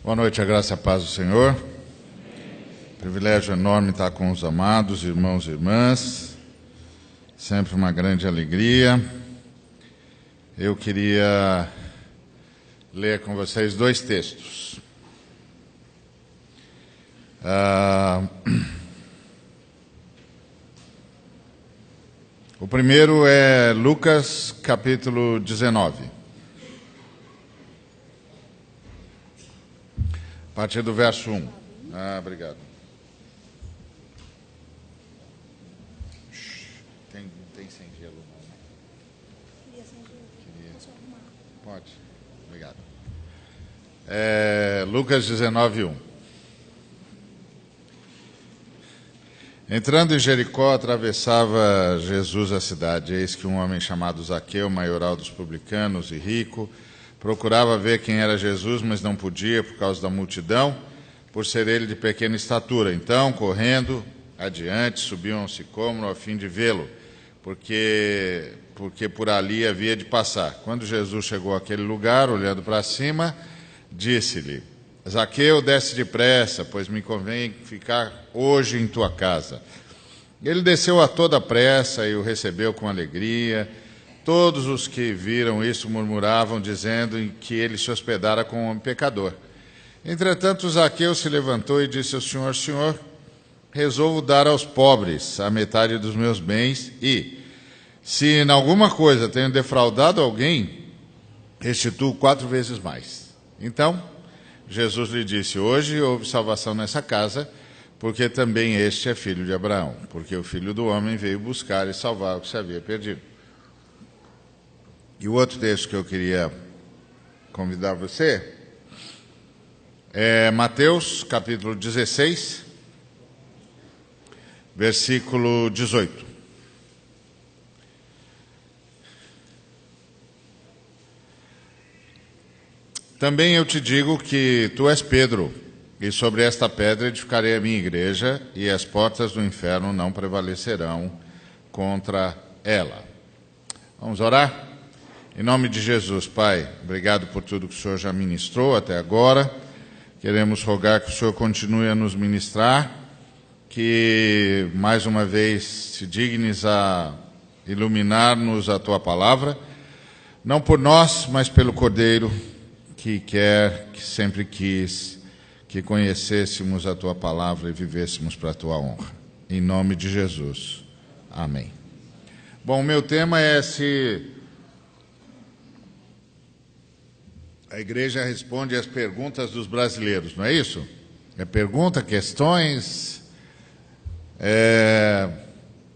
Boa noite, a graça e a paz do Senhor. Privilégio enorme estar com os amados irmãos e irmãs. Sempre uma grande alegria. Eu queria ler com vocês dois textos. O primeiro é Lucas, capítulo 19. A partir do verso 1. Obrigado. Tem sem gelo, não? Queria sem gelo. Posso arrumar? Pode. Obrigado. Lucas 19, 1. Entrando em Jericó, atravessava Jesus a cidade. Eis que um homem chamado Zaqueu, maioral dos publicanos e rico, procurava ver quem era Jesus, mas não podia por causa da multidão, por ser ele de pequena estatura. Então, correndo adiante, subiu a um sicômoro a fim de vê-lo, porque por ali havia de passar. Quando Jesus chegou àquele lugar, olhando para cima, disse-lhe: Zaqueu, desce depressa, pois me convém ficar hoje em tua casa. Ele desceu a toda pressa e o recebeu com alegria. Todos os que viram isso murmuravam, dizendo que ele se hospedara com um homem pecador. Entretanto, Zaqueu se levantou e disse ao Senhor: Senhor, resolvo dar aos pobres a metade dos meus bens e, se em alguma coisa tenho defraudado alguém, restituo 4 vezes mais. Então, Jesus lhe disse: hoje houve salvação nessa casa, porque também este é filho de Abraão, porque o Filho do Homem veio buscar e salvar o que se havia perdido. E o outro texto que eu queria convidar você é Mateus, capítulo 16, versículo 18. Também eu te digo que tu és Pedro, e sobre esta pedra edificarei a minha igreja, e as portas do inferno não prevalecerão contra ela. Vamos orar? Em nome de Jesus, Pai, obrigado por tudo que o Senhor já ministrou até agora. Queremos rogar que o Senhor continue a nos ministrar, que mais uma vez se dignes a iluminar-nos a Tua palavra, não por nós, mas pelo Cordeiro, que sempre quis que conhecêssemos a Tua palavra e vivêssemos para a Tua honra. Em nome de Jesus. Amém. Bom, o meu tema é se a igreja responde às perguntas dos brasileiros, não é isso? É pergunta, questões.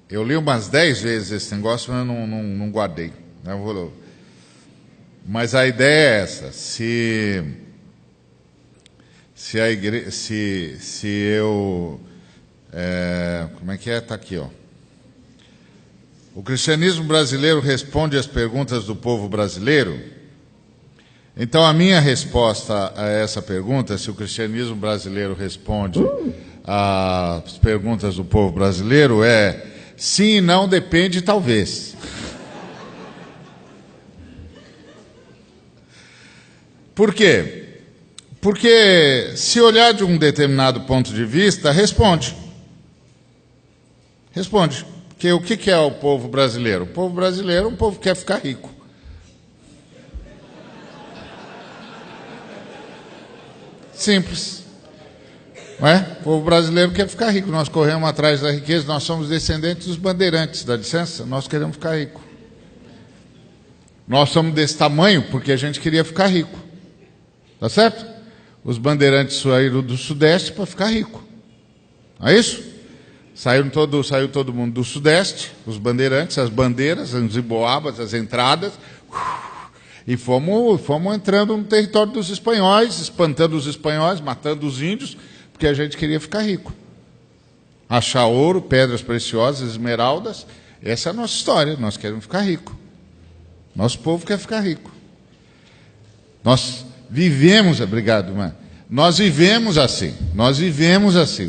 Eu li umas 10 vezes esse negócio, mas não guardei. Mas a ideia é essa: se a igreja, se eu, como é que é? Está aqui, ó. O cristianismo brasileiro responde às perguntas do povo brasileiro. Então, a minha resposta a essa pergunta, se o cristianismo brasileiro responde às perguntas do povo brasileiro, é sim e não, depende, talvez. Por quê? Porque se olhar de um determinado ponto de vista, responde. Responde. Porque o que é o povo brasileiro? O povo brasileiro é um povo que quer ficar rico. Simples. Não é? O povo brasileiro quer ficar rico. Nós corremos atrás da riqueza, nós somos descendentes dos bandeirantes, dá licença? Nós queremos ficar rico. Nós somos desse tamanho porque a gente queria ficar rico. Tá certo? Os bandeirantes saíram do Sudeste para ficar rico. Não é isso? Saiu todo mundo do Sudeste, os bandeirantes, as bandeiras, as emboabas, as entradas, e fomos entrando no território dos espanhóis, espantando os espanhóis, matando os índios, porque a gente queria ficar rico. Achar ouro, pedras preciosas, esmeraldas, essa é a nossa história, nós queremos ficar rico. Nosso povo quer ficar rico. Nós vivemos, obrigado, irmã. Nós vivemos assim,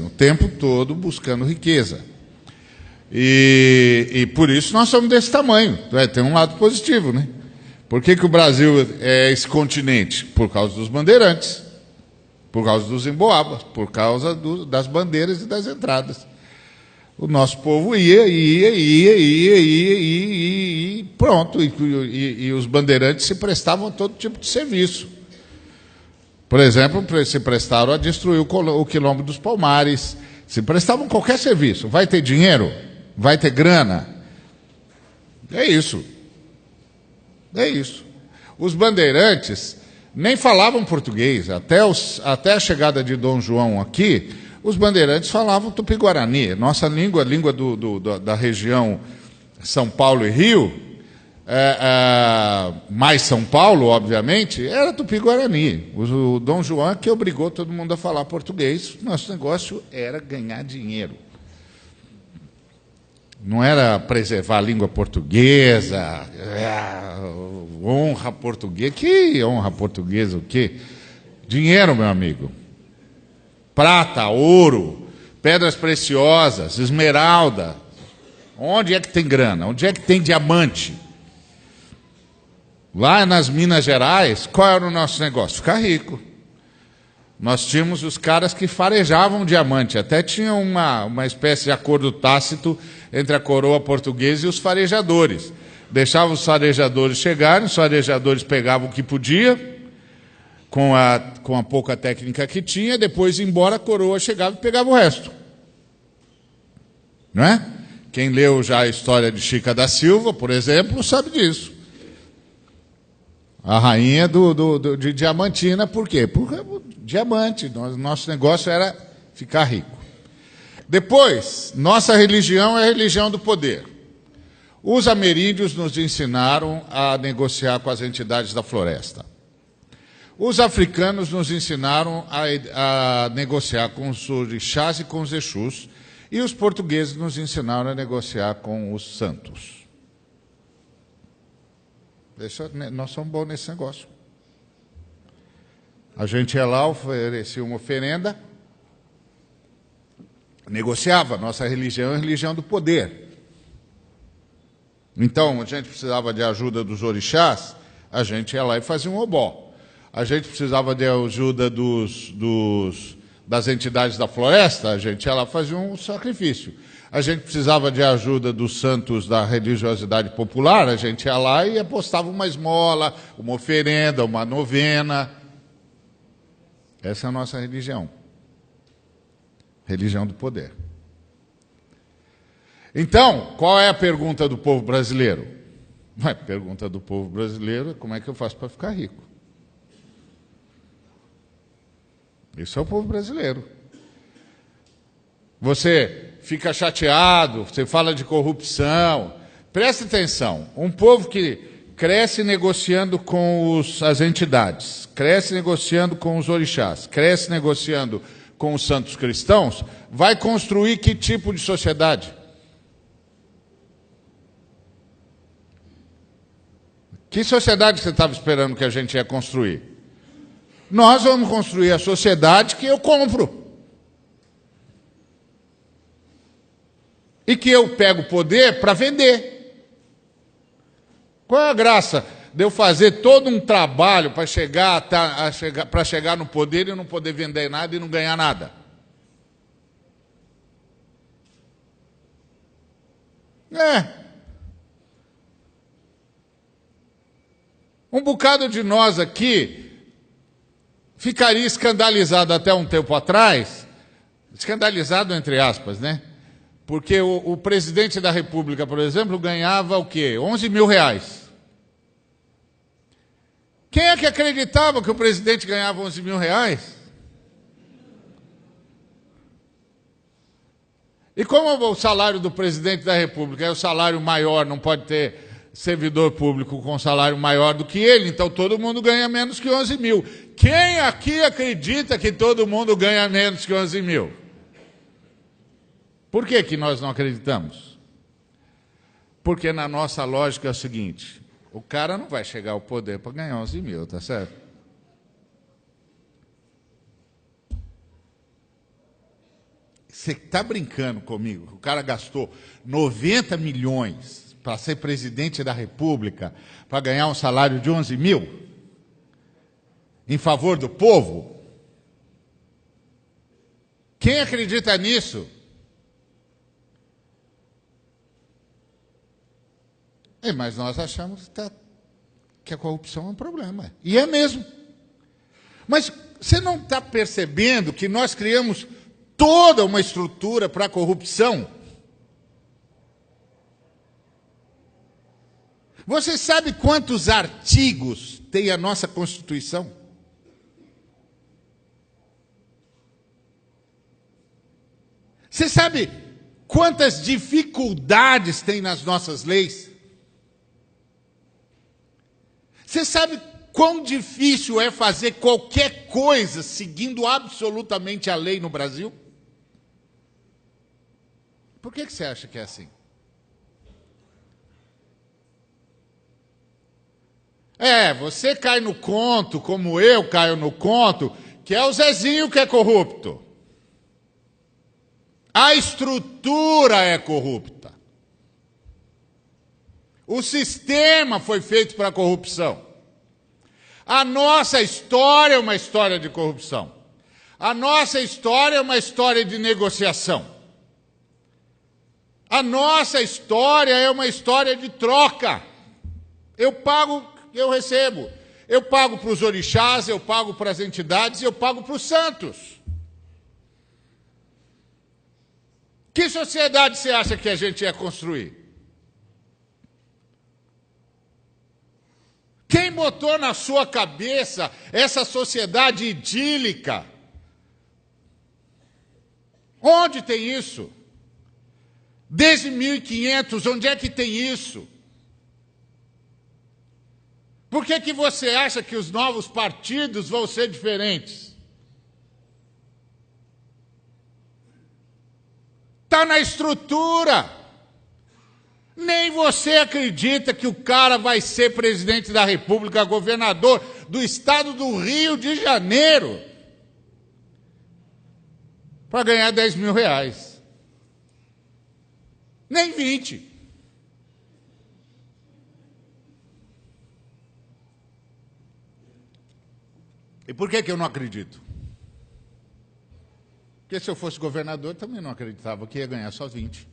o tempo todo buscando riqueza. E por isso nós somos desse tamanho. Tem um lado positivo, né? Por que o Brasil é esse continente? Por causa dos bandeirantes. Por causa dos emboabas, por causa das bandeiras e das entradas. O nosso povo ia, e pronto. E os bandeirantes se prestavam a todo tipo de serviço. Por exemplo, se prestaram a destruir o Quilombo dos Palmares, se prestavam qualquer serviço. Vai ter dinheiro? Vai ter grana? É isso. É isso. Os bandeirantes nem falavam português. Até a chegada de Dom João aqui, os bandeirantes falavam tupi-guarani. Nossa língua, a língua da região São Paulo e Rio, mais São Paulo, obviamente, era tupi-guarani. O Dom João que obrigou todo mundo a falar português. Nosso negócio era ganhar dinheiro. Não era preservar a língua portuguesa, honra portuguesa. Que honra portuguesa o quê? Dinheiro, meu amigo. Prata, ouro, pedras preciosas, esmeralda. Onde é que tem grana? Onde é que tem diamante? Lá nas Minas Gerais, qual era o nosso negócio? Ficar rico. Nós tínhamos os caras que farejavam diamante. Até tinha uma espécie de acordo tácito entre a coroa portuguesa e os farejadores. Deixavam os farejadores chegarem, os farejadores pegavam o que podia, com a pouca técnica que tinha, depois, embora, a coroa chegava e pegava o resto. Não é? Quem leu já a história de Chica da Silva, por exemplo, sabe disso. A rainha de Diamantina, por quê? Porque diamante, nosso negócio era ficar rico. Depois, nossa religião é a religião do poder. Os ameríndios nos ensinaram a negociar com as entidades da floresta. Os africanos nos ensinaram a negociar com os orixás e com os exus, e os portugueses nos ensinaram a negociar com os santos. Nós somos bons nesse negócio. A gente ia lá, oferecia uma oferenda, negociava. Nossa religião é a religião do poder. Então, a gente precisava de ajuda dos orixás, a gente ia lá e fazia um obó. A gente precisava de ajuda das entidades da floresta, a gente ia lá e fazia um sacrifício. A gente precisava de ajuda dos santos da religiosidade popular, a gente ia lá e apostava uma esmola, uma oferenda, uma novena. Essa é a nossa religião. Religião do poder. Então, qual é a pergunta do povo brasileiro? A pergunta do povo brasileiro é: como é que eu faço para ficar rico? Isso é o povo brasileiro. Você fica chateado, você fala de corrupção. Presta atenção, um povo que cresce negociando com as entidades, cresce negociando com os orixás, cresce negociando com os santos cristãos, vai construir que tipo de sociedade? Que sociedade você estava esperando que a gente ia construir? Nós vamos construir a sociedade que eu compro. E que eu pego poder para vender. Qual é a graça de eu fazer todo um trabalho para chegar no poder e não poder vender nada e não ganhar nada? Um bocado de nós aqui ficaria escandalizado até um tempo atrás, escandalizado entre aspas, né? Porque o presidente da República, por exemplo, ganhava o quê? 11 mil reais. Quem é que acreditava que o presidente ganhava 11 mil reais? E como o salário do presidente da República é o salário maior, não pode ter servidor público com salário maior do que ele, então todo mundo ganha menos que 11 mil. Quem aqui acredita que todo mundo ganha menos que 11 mil? Por que nós não acreditamos? Porque na nossa lógica é o seguinte: o cara não vai chegar ao poder para ganhar 11 mil, tá certo? Você está brincando comigo? O cara gastou 90 milhões para ser presidente da República, para ganhar um salário de 11 mil? Em favor do povo? Quem acredita nisso? Mas nós achamos que a corrupção é um problema. E é mesmo. Mas você não está percebendo que nós criamos toda uma estrutura para a corrupção? Você sabe quantos artigos tem a nossa Constituição? Você sabe quantas dificuldades tem nas nossas leis? Você sabe quão difícil é fazer qualquer coisa seguindo absolutamente a lei no Brasil? Por que você acha que é assim? Você cai no conto, como eu caio no conto, que é o Zezinho que é corrupto. A estrutura é corrupta. O sistema foi feito para a corrupção. A nossa história é uma história de corrupção. A nossa história é uma história de negociação. A nossa história é uma história de troca. Eu pago, eu recebo. Eu pago para os orixás, eu pago para as entidades e eu pago para os santos. Que sociedade você acha que a gente ia construir? Quem botou na sua cabeça essa sociedade idílica? Onde tem isso? Desde 1500, onde é que tem isso? Por que você acha que os novos partidos vão ser diferentes? Está na estrutura. Nem você acredita que o cara vai ser presidente da República, governador do estado do Rio de Janeiro, para ganhar 10 mil reais. Nem 20. E por que eu não acredito? Porque se eu fosse governador, também não acreditava que ia ganhar só 20.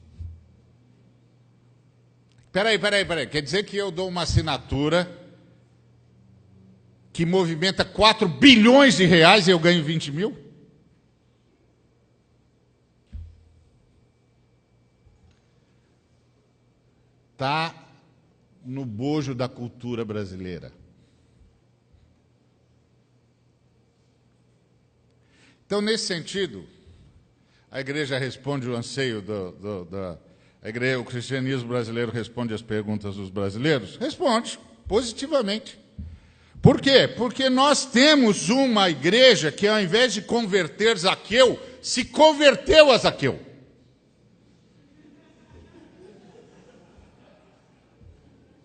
Peraí. Quer dizer que eu dou uma assinatura que movimenta 4 bilhões de reais e eu ganho 20 mil? Está no bojo da cultura brasileira. Então, nesse sentido, a igreja responde o anseio o cristianismo brasileiro responde às perguntas dos brasileiros? Responde, positivamente. Por quê? Porque nós temos uma igreja que, ao invés de converter Zaqueu, se converteu a Zaqueu.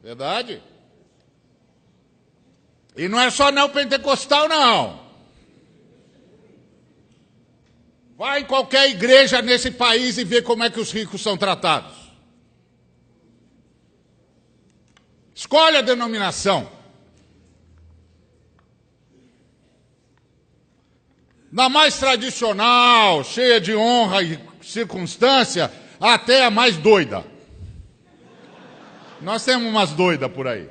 Verdade? E não é só neopentecostal, não. Vai em qualquer igreja nesse país e vê como é que os ricos são tratados. Escolhe a denominação. Da mais tradicional, cheia de honra e circunstância, até a mais doida. Nós temos umas doidas por aí.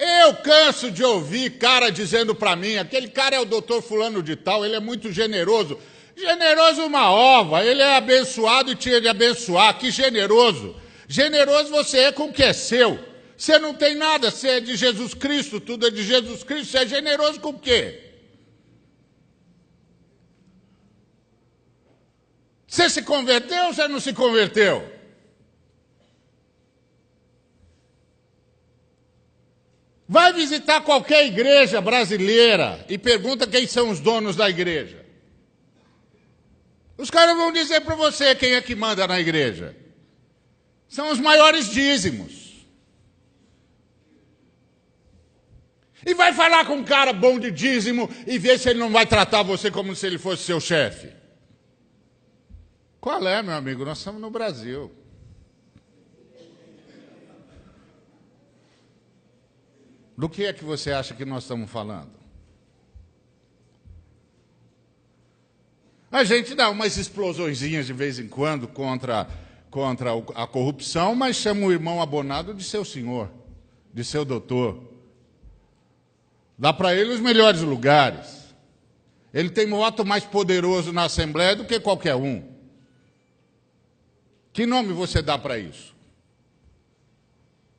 Eu canso de ouvir cara dizendo para mim, aquele cara é o doutor fulano de tal, ele é muito generoso. Generoso uma ova, ele é abençoado e tinha de abençoar, que generoso. Generoso você é com o que é seu. Você não tem nada, você é de Jesus Cristo, tudo é de Jesus Cristo, você é generoso com o quê? Você se converteu ou você não se converteu? Vai visitar qualquer igreja brasileira e pergunta quem são os donos da igreja. Os caras vão dizer para você quem é que manda na igreja. São os maiores dízimos. E vai falar com um cara bom de dízimo e ver se ele não vai tratar você como se ele fosse seu chefe. Qual é, meu amigo? Nós estamos no Brasil. Do que é que você acha que nós estamos falando? A gente dá umas explosõezinhas de vez em quando contra a corrupção, mas chama o irmão abonado de seu senhor, de seu doutor. Dá para ele os melhores lugares. Ele tem voto mais poderoso na Assembleia do que qualquer um. Que nome você dá para isso?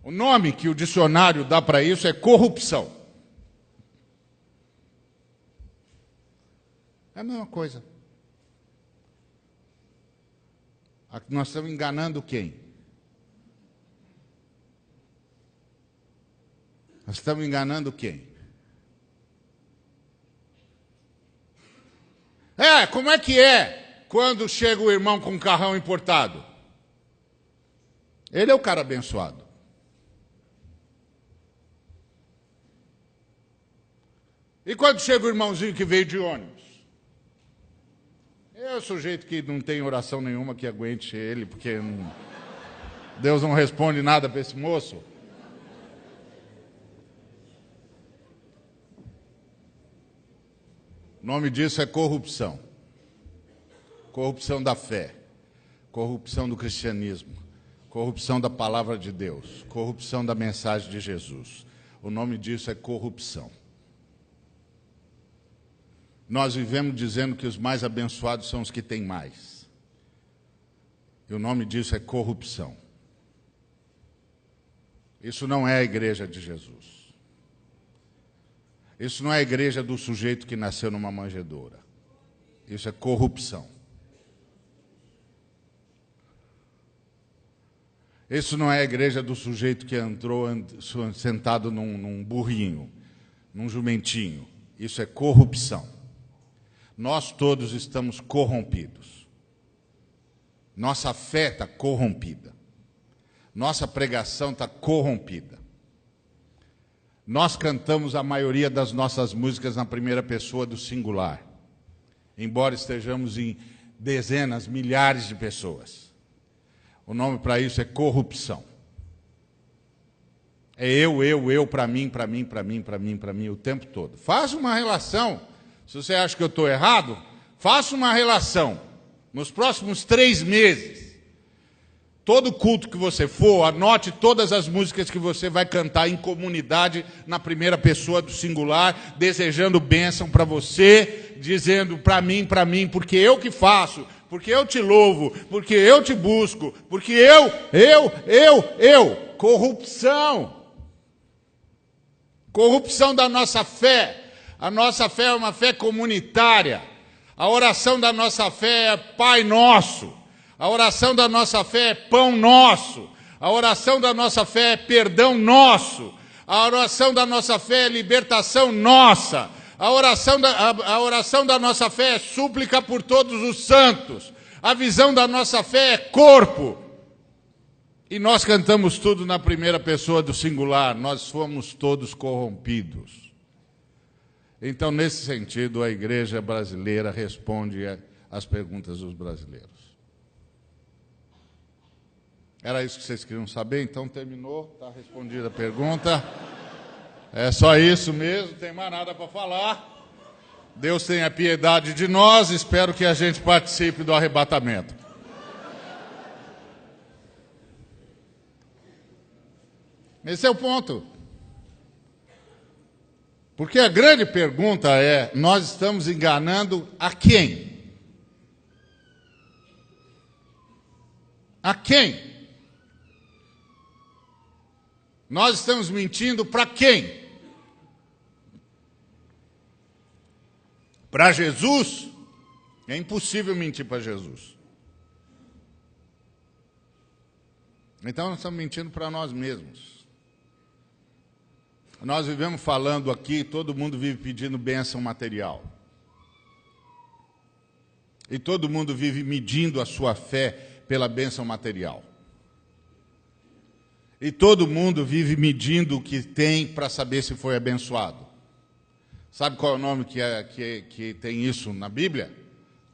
O nome que o dicionário dá para isso é corrupção. É a mesma coisa. Nós estamos enganando quem? Nós estamos enganando quem? Como é que é quando chega o irmão com um carrão importado? Ele é o cara abençoado. E quando chega o irmãozinho que veio de ônibus? É o sujeito que não tem oração nenhuma que aguente ele, porque Deus não responde nada para esse moço. O nome disso é corrupção. Corrupção da fé, corrupção do cristianismo, corrupção da palavra de Deus, corrupção da mensagem de Jesus. O nome disso é corrupção. Nós vivemos dizendo que os mais abençoados são os que têm mais. E o nome disso é corrupção. Isso não é a igreja de Jesus. Isso não é a igreja do sujeito que nasceu numa manjedoura. Isso é corrupção. Isso não é a igreja do sujeito que entrou sentado num burrinho, num jumentinho. Isso é corrupção. Nós todos estamos corrompidos. Nossa fé está corrompida. Nossa pregação está corrompida. Nós cantamos a maioria das nossas músicas na primeira pessoa do singular, embora estejamos em dezenas, milhares de pessoas. O nome para isso é corrupção. É eu, para mim, o tempo todo. Faz uma relação. Se você acha que eu estou errado, faça uma relação. Nos próximos 3 meses, todo culto que você for, anote todas as músicas que você vai cantar em comunidade, na primeira pessoa do singular, desejando bênção para você, dizendo para mim, porque eu que faço, porque eu te louvo, porque eu te busco, porque eu. Corrupção. Corrupção da nossa fé. A nossa fé é uma fé comunitária. A oração da nossa fé é Pai Nosso. A oração da nossa fé é Pão Nosso. A oração da nossa fé é Perdão Nosso. A oração da nossa fé é Libertação Nossa. A oração da nossa fé é Súplica por todos os santos. A visão da nossa fé é Corpo. E nós cantamos tudo na primeira pessoa do singular. Nós fomos todos corrompidos. Então, nesse sentido, a igreja brasileira responde às perguntas dos brasileiros. Era isso que vocês queriam saber? Então, terminou, está respondida a pergunta. É só isso mesmo, não tem mais nada para falar. Deus tenha piedade de nós, espero que a gente participe do arrebatamento. Esse é o ponto. Porque a grande pergunta é, nós estamos enganando a quem? A quem? Nós estamos mentindo para quem? Para Jesus? É impossível mentir para Jesus. Então nós estamos mentindo para nós mesmos. Nós vivemos falando aqui, todo mundo vive pedindo bênção material. E todo mundo vive medindo a sua fé pela bênção material. E todo mundo vive medindo o que tem para saber se foi abençoado. Sabe qual é o nome que tem isso na Bíblia?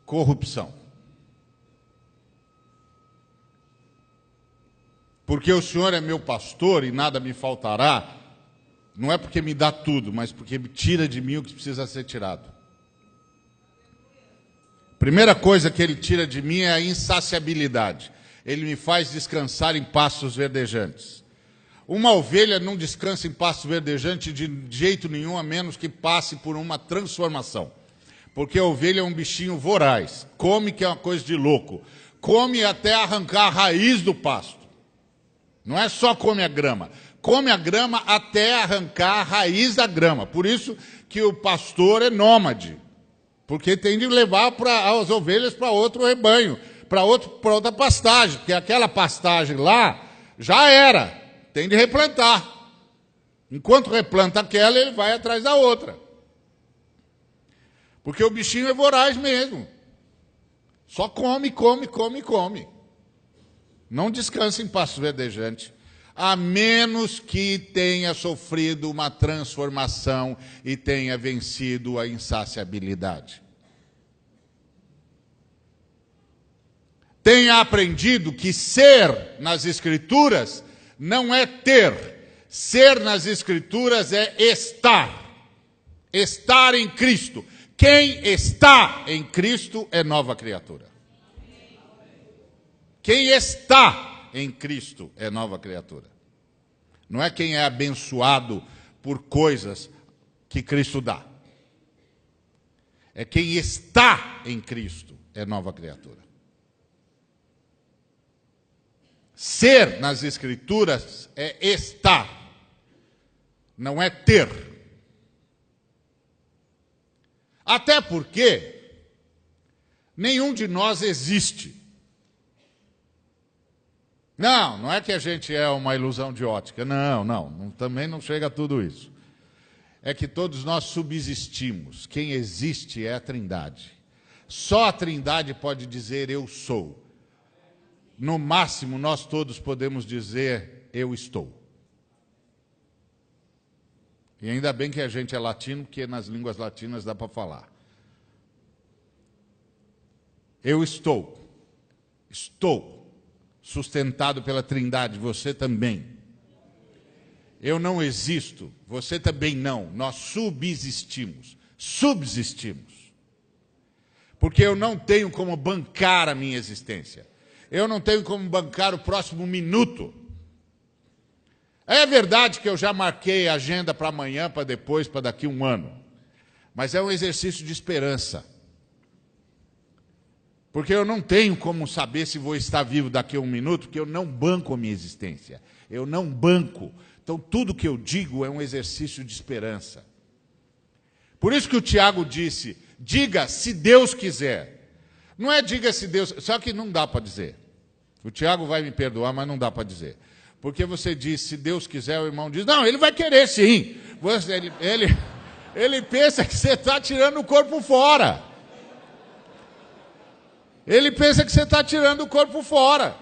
Corrupção. Porque o Senhor é meu pastor e nada me faltará. Não é porque me dá tudo, mas porque tira de mim o que precisa ser tirado. Primeira coisa que ele tira de mim é a insaciabilidade. Ele me faz descansar em pastos verdejantes. Uma ovelha não descansa em pasto verdejante de jeito nenhum, a menos que passe por uma transformação. Porque a ovelha é um bichinho voraz, come que é uma coisa de louco. Come até arrancar a raiz do pasto. Não é só come a grama até arrancar a raiz da grama. Por isso que o pastor é nômade, porque tem de levar as ovelhas para outro rebanho, para outra pastagem, porque aquela pastagem lá já era, tem de replantar. Enquanto replanta aquela, ele vai atrás da outra. Porque o bichinho é voraz mesmo. Só come. Não descansa em pasto verdejante, a menos que tenha sofrido uma transformação e tenha vencido a insaciabilidade. Tenha aprendido que ser nas Escrituras não é ter. Ser nas Escrituras é estar. Estar em Cristo. Quem está em Cristo é nova criatura. Quem está em Cristo é nova criatura. Não é quem é abençoado por coisas que Cristo dá. É quem está em Cristo é nova criatura. Ser nas Escrituras é estar, não é ter. Até porque nenhum de nós existe. Não é que a gente é uma ilusão de ótica. Não, também não chega a tudo isso. É que todos nós subsistimos. Quem existe é a Trindade. Só a Trindade pode dizer eu sou. No máximo, nós todos podemos dizer eu estou. E ainda bem que a gente é latino, porque nas línguas latinas dá para falar. Eu estou. Estou sustentado pela Trindade, você também. Eu não existo, você também não. Nós subsistimos. Porque eu não tenho como bancar a minha existência. Eu não tenho como bancar o próximo minuto. É verdade que eu já marquei a agenda para amanhã, para depois, para daqui a um ano. Mas é um exercício de esperança. Porque eu não tenho como saber se vou estar vivo daqui a um minuto, porque eu não banco a minha existência. Eu não banco. Então, tudo que eu digo é um exercício de esperança. Por isso que o Tiago disse, diga se Deus quiser. Não é diga se Deus... Só que não dá para dizer. O Tiago vai me perdoar, mas não dá para dizer. Porque você diz, se Deus quiser, o irmão diz, não, ele vai querer sim. Ele pensa que você está tirando o corpo fora. Ele pensa que você está tirando o corpo fora.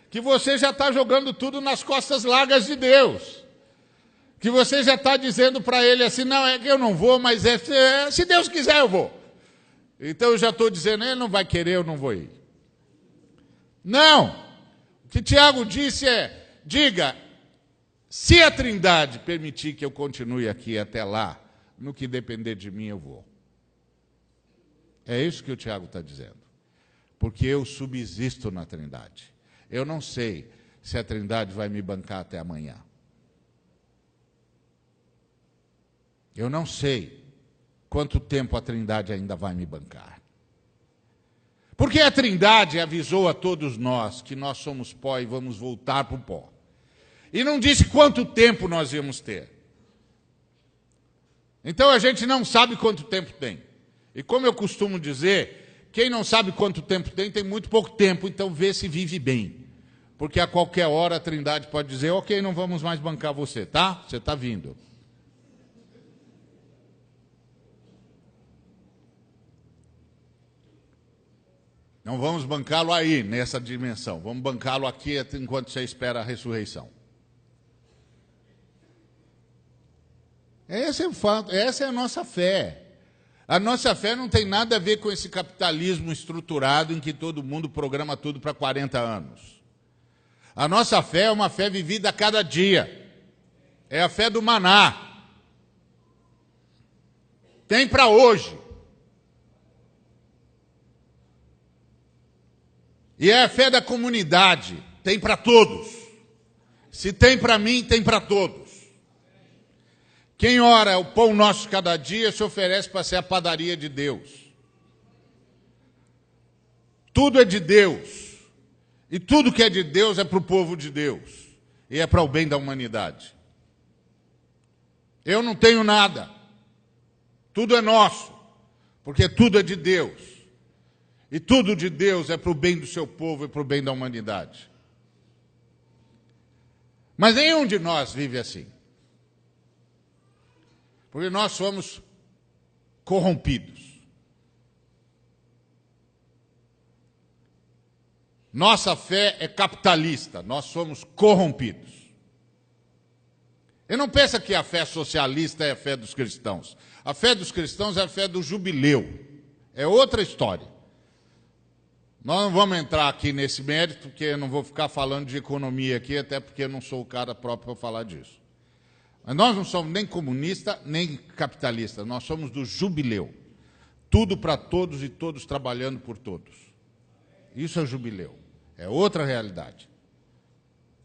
Que você já está jogando tudo nas costas largas de Deus. Que você já está dizendo para ele assim, não, é que eu não vou, mas se Deus quiser eu vou. Então eu já estou dizendo, ele não vai querer, eu não vou ir. Não! O que Tiago disse é, diga, se a Trindade permitir que eu continue aqui até lá, no que depender de mim eu vou. É isso que o Tiago está dizendo. Porque eu subsisto na Trindade. Eu não sei se a Trindade vai me bancar até amanhã. Eu não sei quanto tempo a Trindade ainda vai me bancar. Porque a Trindade avisou a todos nós que nós somos pó e vamos voltar para o pó. E não disse quanto tempo nós íamos ter. Então a gente não sabe quanto tempo tem. E como eu costumo dizer... Quem não sabe quanto tempo tem muito pouco tempo, então vê se vive bem. Porque a qualquer hora a Trindade pode dizer, ok, não vamos mais bancar você, tá? Você está vindo. Não vamos bancá-lo aí, nessa dimensão. Vamos bancá-lo aqui enquanto você espera a ressurreição. Esse é o fato, essa é a nossa fé. A nossa fé não tem nada a ver com esse capitalismo estruturado em que todo mundo programa tudo para 40 anos. A nossa fé é uma fé vivida a cada dia. É a fé do maná. Tem para hoje. E é a fé da comunidade. Tem para todos. Se tem para mim, tem para todos. Quem ora o pão nosso de cada dia se oferece para ser a padaria de Deus. Tudo é de Deus. E tudo que é de Deus é para o povo de Deus. E é para o bem da humanidade. Eu não tenho nada. Tudo é nosso. Porque tudo é de Deus. E tudo de Deus é para o bem do seu povo e para o bem da humanidade. Mas nenhum de nós vive assim. Porque nós somos corrompidos. Nossa fé é capitalista, nós somos corrompidos. E não pensa que a fé socialista é a fé dos cristãos. A fé dos cristãos é a fé do jubileu. É outra história. Nós não vamos entrar aqui nesse mérito, porque eu não vou ficar falando de economia aqui, até porque eu não sou o cara próprio para falar disso. Mas nós não somos nem comunista, nem capitalista, nós somos do jubileu. Tudo para todos e todos trabalhando por todos. Isso é o jubileu. É outra realidade.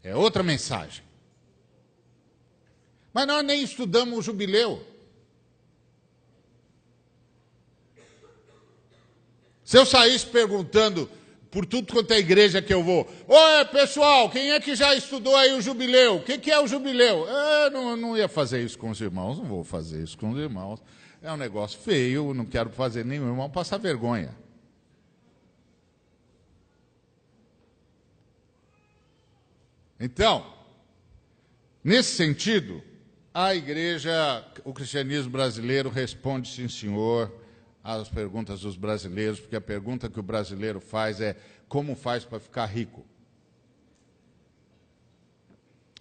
É outra mensagem. Mas nós nem estudamos o jubileu. Se eu saísse perguntando por tudo quanto é igreja que eu vou, oi, pessoal, quem é que já estudou aí o jubileu? O que é o jubileu? Eu não ia fazer isso com os irmãos, não vou fazer isso com os irmãos. É um negócio feio, não quero fazer nenhum irmão passar vergonha. Então, nesse sentido, a igreja, o cristianismo brasileiro responde sim, senhor, às perguntas dos brasileiros, porque a pergunta que o brasileiro faz é como faz para ficar rico?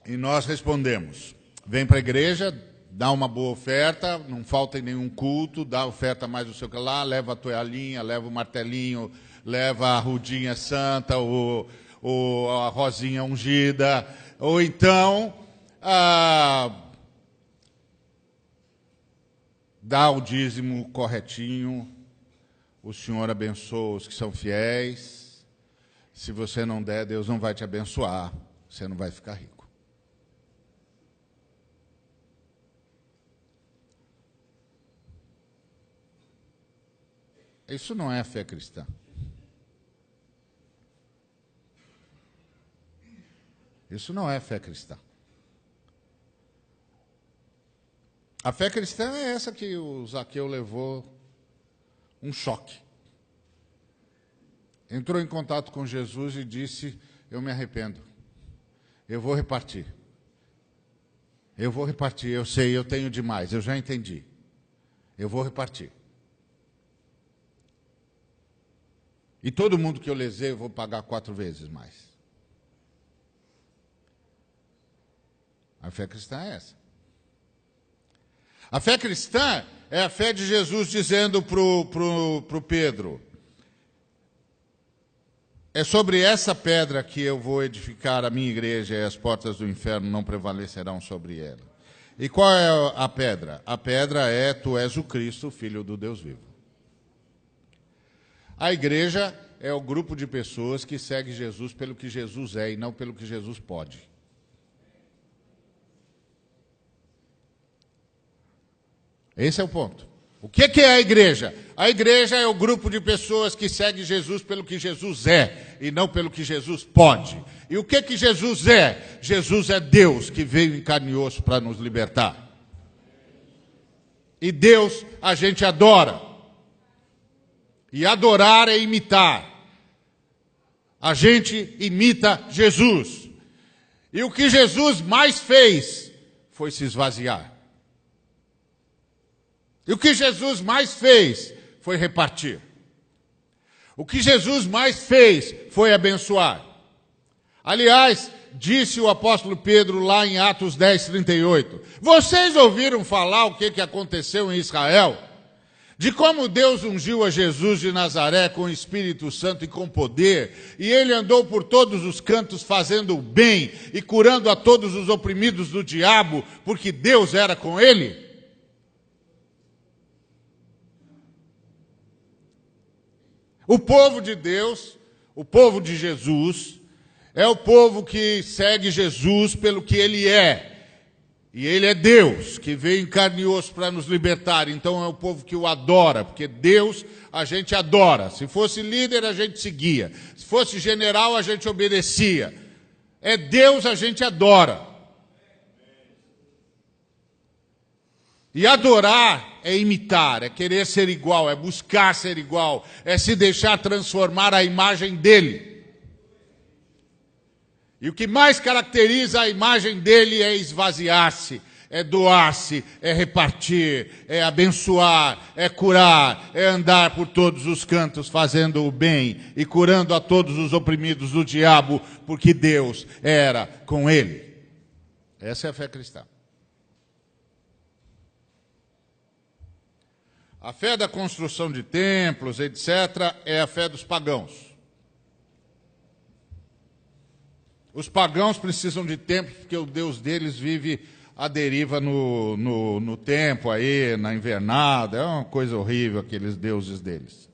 E nós respondemos, vem para a igreja, dá uma boa oferta, não falta em nenhum culto, dá oferta mais do seu que lá, leva a toalhinha, leva o martelinho, leva a rudinha santa, ou a rosinha ungida, ou então dá o dízimo corretinho, o Senhor abençoa os que são fiéis. Se você não der, Deus não vai te abençoar, você não vai ficar rico. Isso não é fé cristã. Isso não é fé cristã. A fé cristã é essa que o Zaqueu levou um choque. Entrou em contato com Jesus e disse, eu me arrependo. Eu vou repartir. Eu vou repartir, eu sei, eu tenho demais, eu já entendi. Eu vou repartir. E todo mundo que eu lesei, eu vou pagar 4 vezes mais. A fé cristã é essa. A fé cristã é a fé de Jesus dizendo para o Pedro, é sobre essa pedra que eu vou edificar a minha igreja e as portas do inferno não prevalecerão sobre ela. E qual é a pedra? A pedra é, tu és o Cristo, Filho do Deus vivo. A igreja é o grupo de pessoas que segue Jesus pelo que Jesus é e não pelo que Jesus pode. Esse é o ponto. O que é a igreja? A igreja é o grupo de pessoas que segue Jesus pelo que Jesus é e não pelo que Jesus pode. E o que Jesus é? Jesus é Deus que veio em carne e osso para nos libertar. E Deus a gente adora. E adorar é imitar. A gente imita Jesus. E o que Jesus mais fez foi se esvaziar. E o que Jesus mais fez foi repartir. O que Jesus mais fez foi abençoar. Aliás, disse o apóstolo Pedro lá em Atos 10, 38. Vocês ouviram falar o que aconteceu em Israel? de como Deus ungiu a Jesus de Nazaré com o Espírito Santo e com poder, e ele andou por todos os cantos fazendo o bem e curando a todos os oprimidos do diabo, porque Deus era com ele? O povo de Deus, o povo de Jesus, é o povo que segue Jesus pelo que ele é. E ele é Deus, que veio em carne e osso para nos libertar. Então é o povo que o adora, porque Deus a gente adora. Se fosse líder, a gente seguia. Se fosse general, a gente obedecia. É Deus, a gente adora. E adorar é imitar, é querer ser igual, é buscar ser igual, é se deixar transformar à imagem dele. E o que mais caracteriza a imagem dele é esvaziar-se, é doar-se, é repartir, é abençoar, é curar, é andar por todos os cantos fazendo o bem e curando a todos os oprimidos do diabo, porque Deus era com ele. Essa é a fé cristã. A fé da construção de templos, etc., é a fé dos pagãos. Os pagãos precisam de templos porque o Deus deles vive à deriva no tempo, aí, na invernada. É uma coisa horrível aqueles deuses deles.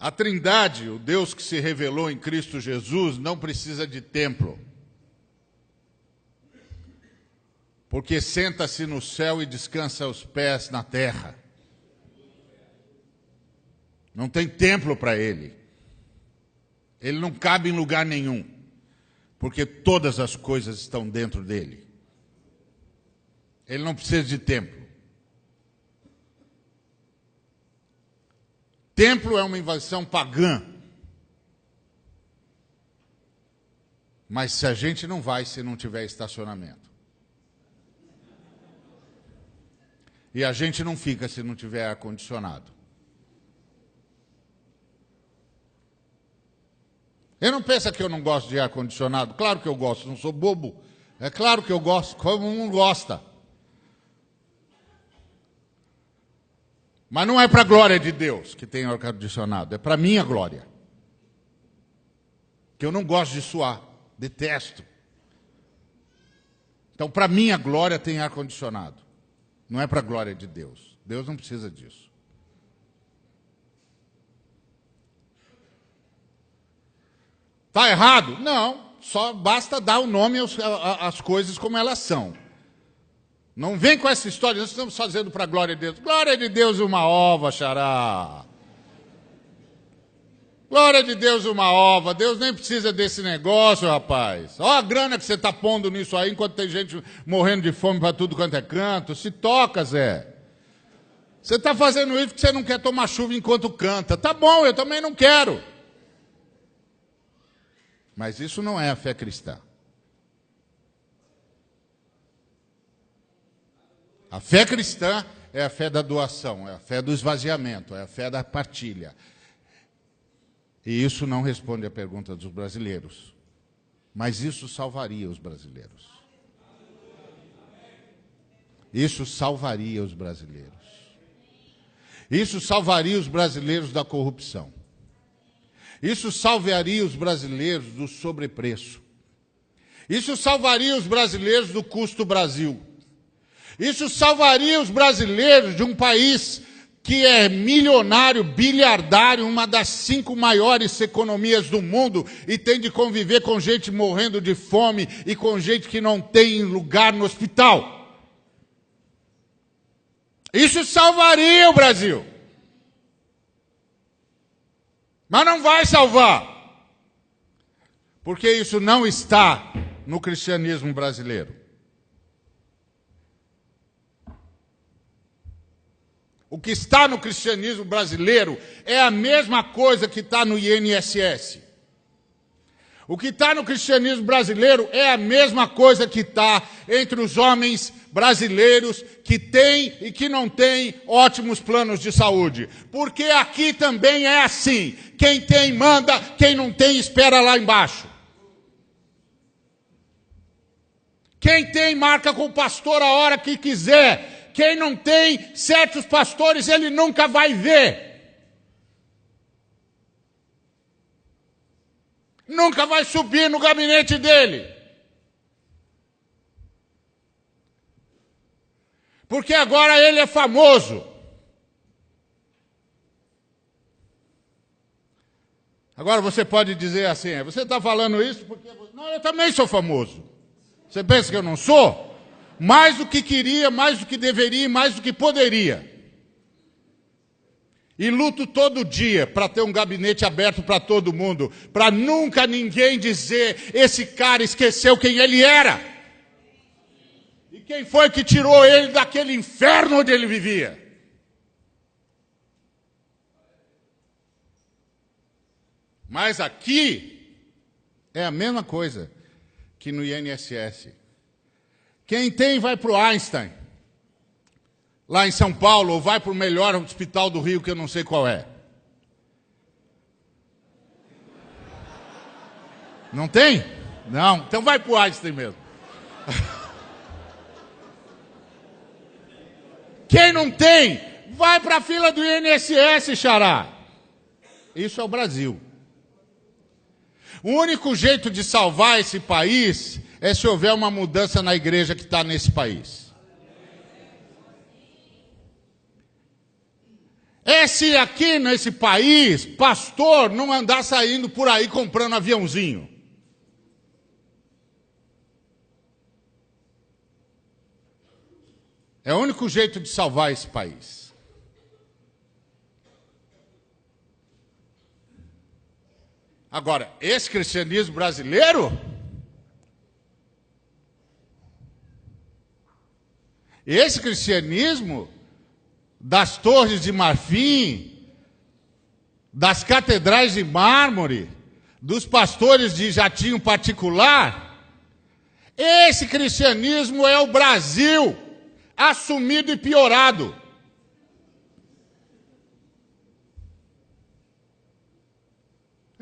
A Trindade, o Deus que se revelou em Cristo Jesus, não precisa de templo. Porque senta-se no céu e descansa os pés na terra. Não tem templo para ele. Ele não cabe em lugar nenhum, porque todas as coisas estão dentro dele. Ele não precisa de templo. Templo é uma invenção pagã. Mas se a gente não vai se não tiver estacionamento. E a gente não fica se não tiver ar-condicionado. Eu não penso que eu não gosto de ar-condicionado. Claro que eu gosto, não sou bobo. É claro que eu gosto, como um gosta. Mas não é para a glória de Deus que tem ar-condicionado, é para a minha glória. Que eu não gosto de suar, detesto. Então, para a minha glória tem ar-condicionado. Não é para a glória de Deus. Deus não precisa disso. Está errado? Não. Só basta dar o nome às coisas como elas são. Não vem com essa história, nós estamos fazendo para a glória de Deus. Glória de Deus uma ova, xará. Glória de Deus uma ova. Deus nem precisa desse negócio, rapaz. Olha a grana que você está pondo nisso aí, enquanto tem gente morrendo de fome para tudo quanto é canto. Se toca, Zé. Você está fazendo isso porque você não quer tomar chuva enquanto canta. Tá bom, eu também não quero. Mas isso não é a fé cristã. A fé cristã é a fé da doação, é a fé do esvaziamento, é a fé da partilha. E isso não responde à pergunta dos brasileiros. Mas isso salvaria os brasileiros. Isso salvaria os brasileiros. Isso salvaria os brasileiros da corrupção. Isso salvaria os brasileiros do sobrepreço. Isso salvaria os brasileiros do custo Brasil. Isso salvaria os brasileiros de um país que é milionário, bilhardário, uma das 5 maiores economias do mundo e tem de conviver com gente morrendo de fome e com gente que não tem lugar no hospital. Isso salvaria o Brasil. Mas não vai salvar. Porque isso não está no cristianismo brasileiro. O que está no cristianismo brasileiro é a mesma coisa que está no INSS. O que está no cristianismo brasileiro é a mesma coisa que está entre os homens brasileiros que têm e que não têm ótimos planos de saúde. Porque aqui também é assim. Quem tem manda, quem não tem espera lá embaixo. Quem tem, marca com o pastor a hora que quiser. Quem não tem, certos pastores ele nunca vai ver. Nunca vai subir no gabinete dele. Porque agora ele é famoso. Agora você pode dizer assim, você está falando isso porque... Não, eu também sou famoso. Você pensa que eu não sou? Mais do que queria, mais do que deveria, mais do que poderia. E luto todo dia para ter um gabinete aberto para todo mundo, para nunca ninguém dizer, esse cara esqueceu quem ele era. E quem foi que tirou ele daquele inferno onde ele vivia. Mas aqui é a mesma coisa que no INSS. Quem tem vai para o Einstein, lá em São Paulo, ou vai para o melhor hospital do Rio, que eu não sei qual é. Não tem? Não, então vai para o Einstein mesmo. Quem não tem, vai para a fila do INSS, xará. Isso é o Brasil. O único jeito de salvar esse país é se houver uma mudança na igreja que está nesse país. É se aqui nesse país, pastor não andar saindo por aí comprando aviãozinho. É o único jeito de salvar esse país. Agora, esse cristianismo brasileiro, esse cristianismo das torres de marfim, das catedrais de mármore, dos pastores de jatinho particular, esse cristianismo é o Brasil, assumido e piorado.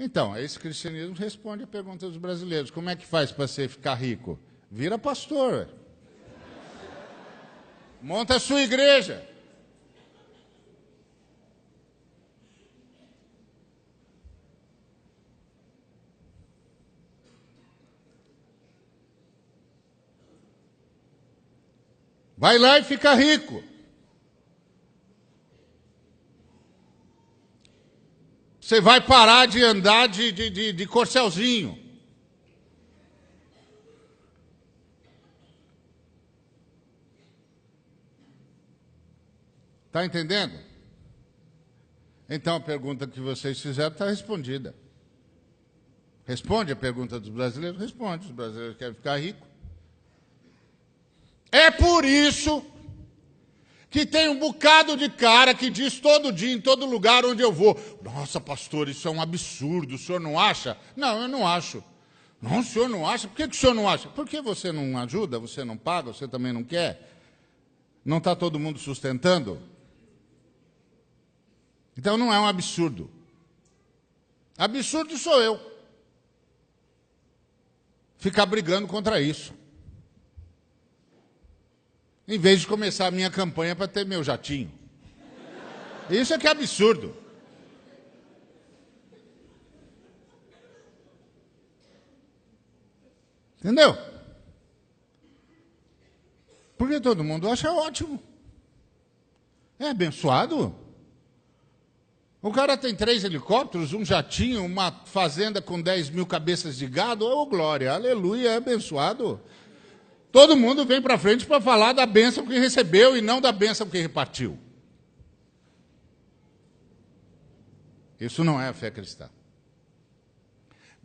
Então, esse cristianismo responde a pergunta dos brasileiros. Como é que faz para você ficar rico? Vira pastor. Monta a sua igreja. Vai lá e fica rico. Você vai parar de andar de corcelzinho. Está entendendo? Então a pergunta que vocês fizeram está respondida. Responde a pergunta dos brasileiros? Responde. Os brasileiros querem ficar ricos. É por isso que tem um bocado de cara que diz todo dia, em todo lugar onde eu vou, nossa, pastor, isso é um absurdo, o senhor não acha? Não, eu não acho. Não, o senhor não acha? Por que o senhor não acha? Porque você não ajuda, você não paga, você também não quer? Não está todo mundo sustentando? Então não é um absurdo. Absurdo sou eu. Ficar brigando contra isso. Em vez de começar a minha campanha para ter meu jatinho. Isso é que é absurdo. Entendeu? Porque todo mundo acha ótimo. É abençoado. O cara tem 3 helicópteros, um jatinho, uma fazenda com 10 mil cabeças de gado. Oh, glória, aleluia, é abençoado. Todo mundo vem para frente para falar da bênção que recebeu e não da bênção que repartiu. Isso não é a fé cristã.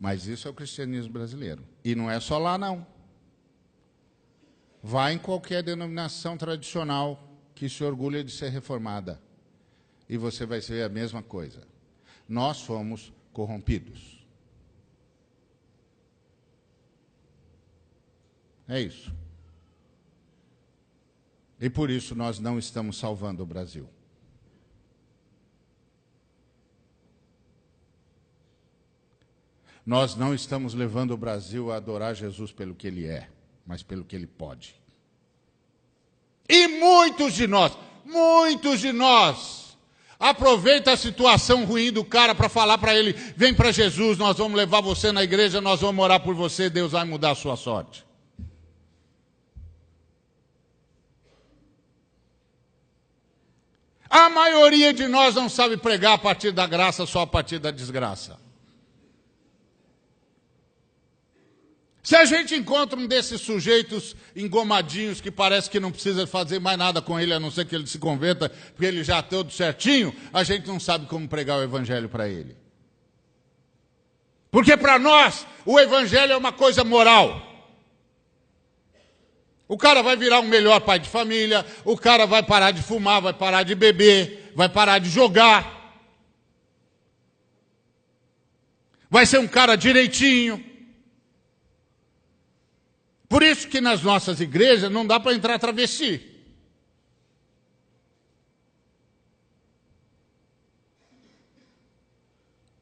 Mas isso é o cristianismo brasileiro. E não é só lá, não. Vá em qualquer denominação tradicional que se orgulha de ser reformada. E você vai ver a mesma coisa. Nós fomos corrompidos. É isso. E por isso nós não estamos salvando o Brasil. Nós não estamos levando o Brasil a adorar Jesus pelo que ele é. mas pelo que ele pode. E muitos de nós, aproveita a situação ruim do cara para falar para ele, vem para Jesus, nós vamos levar você na igreja, nós vamos orar por você, Deus vai mudar a sua sorte. A maioria de nós não sabe pregar a partir da graça, só a partir da desgraça. Se a gente encontra um desses sujeitos engomadinhos que parece que não precisa fazer mais nada com ele, a não ser que ele se converta, porque ele já está tudo certinho, a gente não sabe como pregar o evangelho para ele. Porque para nós, o evangelho é uma coisa moral. O cara vai virar um melhor pai de família, o cara vai parar de fumar, vai parar de beber, vai parar de jogar. Vai ser um cara direitinho. Por isso que nas nossas igrejas não dá para entrar travesti.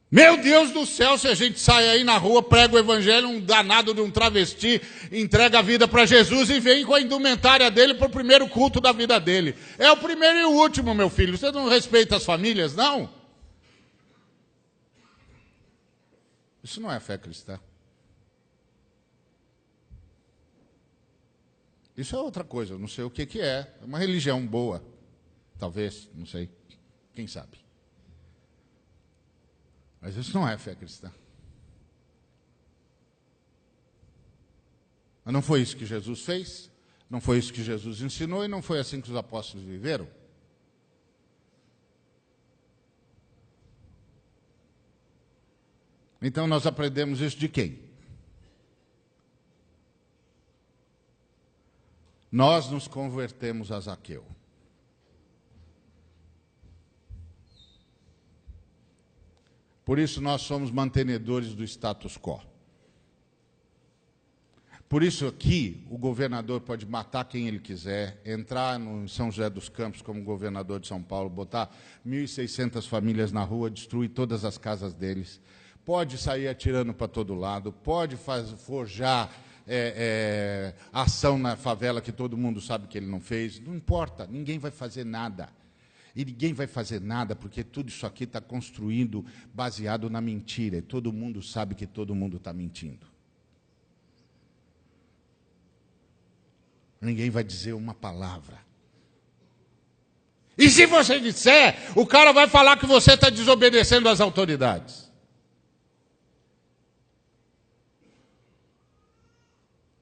Meu Deus do céu, se a gente sai aí na rua, prega o evangelho, um danado de um travesti, entrega a vida para Jesus e vem com a indumentária dele para o primeiro culto da vida dele. É o primeiro e o último, meu filho. Você não respeita as famílias, não? Isso não é fé cristã. Isso é outra coisa, eu não sei o que é. É uma religião boa, talvez, não sei. Quem sabe? Mas isso não é fé cristã. Mas não foi isso que Jesus fez, não foi isso que Jesus ensinou e não foi assim que os apóstolos viveram. Então nós aprendemos isso de quem? Nós nos convertemos a Zaqueu. Por isso nós somos mantenedores do status quo. Por isso aqui o governador pode matar quem ele quiser, entrar no São José dos Campos como governador de São Paulo, botar 1.600 famílias na rua, destruir todas as casas deles, pode sair atirando para todo lado, pode forjar ação na favela que todo mundo sabe que ele não fez, não importa, ninguém vai fazer nada. E ninguém vai fazer nada, porque tudo isso aqui está construído baseado na mentira. E todo mundo sabe que todo mundo está mentindo. Ninguém vai dizer uma palavra. E se você disser, o cara vai falar que você está desobedecendo às autoridades.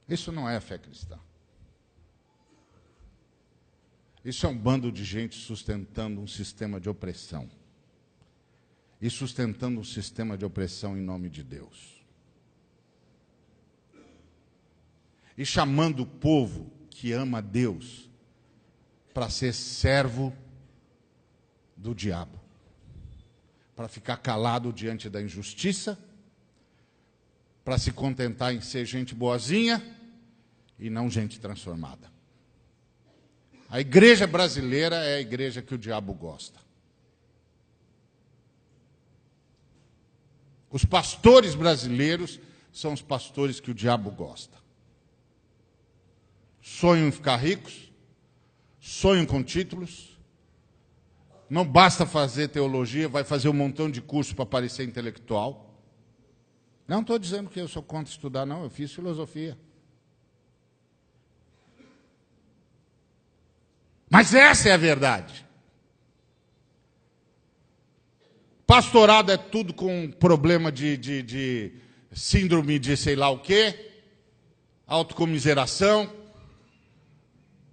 Isso não é fé cristã. Isso é um bando de gente sustentando um sistema de opressão. E sustentando um sistema de opressão em nome de Deus. E chamando o povo que ama Deus para ser servo do diabo. Para ficar calado diante da injustiça, para se contentar em ser gente boazinha e não gente transformada. A igreja brasileira é a igreja que o diabo gosta. Os pastores brasileiros são os pastores que o diabo gosta. Sonham em ficar ricos, sonham com títulos, não basta fazer teologia, vai fazer um montão de curso para parecer intelectual. Não estou dizendo que eu sou contra estudar, não, eu fiz filosofia. Mas essa é a verdade. Pastorado é tudo com problema de síndrome de sei lá o quê, autocomiseração,